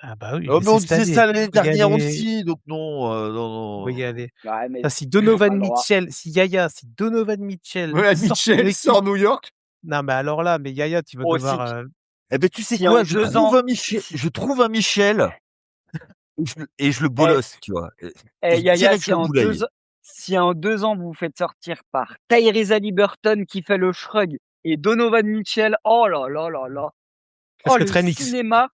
Ah bah oui, Oh, mais mais on c'est cette disait année. ça l'année Faut y dernière aller. aussi, donc non, non, Faut y non. aller. Ouais, mais Ça, si ils ont pas Donovan le droit. Mitchell, si Donovan Mitchell Voilà, sort son Mitchell équipe. sort New York. Non, mais alors là, mais Yaya, tu vas Oh, devoir. Eh ben, tu sais Si quoi? en Je 2 trouve ans, un Michel, je trouve un Michel et je le eh, bolosse, tu vois? Et Yaya, direct, je le boulaye. si en 2 ans vous vous faites sortir par Tyrese Haliburton qui fait le shrug et Donovan Mitchell, oh là là là là. Ça Oh, serait le très mix. cinéma,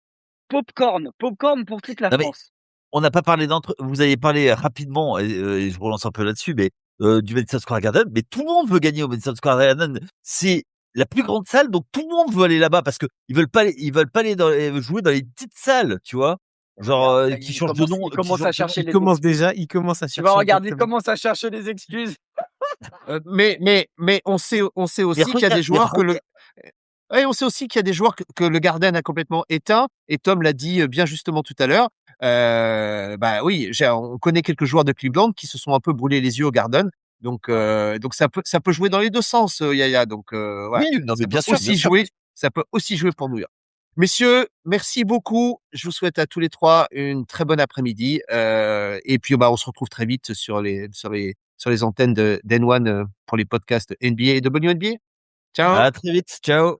popcorn pour toute la Non, mais France. on n'a pas parlé vous avez parlé rapidement et je relance un peu là-dessus, mais du Madison Square Garden, mais tout le monde veut gagner au Madison Square Garden. C'est la plus grande salle, donc tout le monde veut aller là-bas parce que ils veulent pas aller jouer dans les petites salles, tu vois? Genre, Regarde, ça y est, qui changent de nom, il qui commence à changent de nom. chercher Il les commence excuses. déjà, il commence à Tu vas chercher regarder, il exactement. commence à chercher les excuses. Mais on sait Mais aussi qu'il y a regarde, des joueurs que le ouais, on sait aussi qu'il y a des joueurs que le Garden a complètement éteint et Tom l'a dit, bien justement tout à l'heure. Bah oui, on connaît quelques joueurs de Cleveland qui se sont un peu brûlés les yeux au Garden. Donc ça peut jouer dans les 2 sens, Yaya. Donc voilà, oui, non, mais bien sûr, bien sûr. ça peut aussi jouer pour New York. Messieurs, merci beaucoup. Je vous souhaite à tous les 3 une très bonne après-midi, et puis, bah, on se retrouve très vite sur les antennes de d'N1, pour les podcasts NBA et WNBA. Ciao. À très vite, ciao.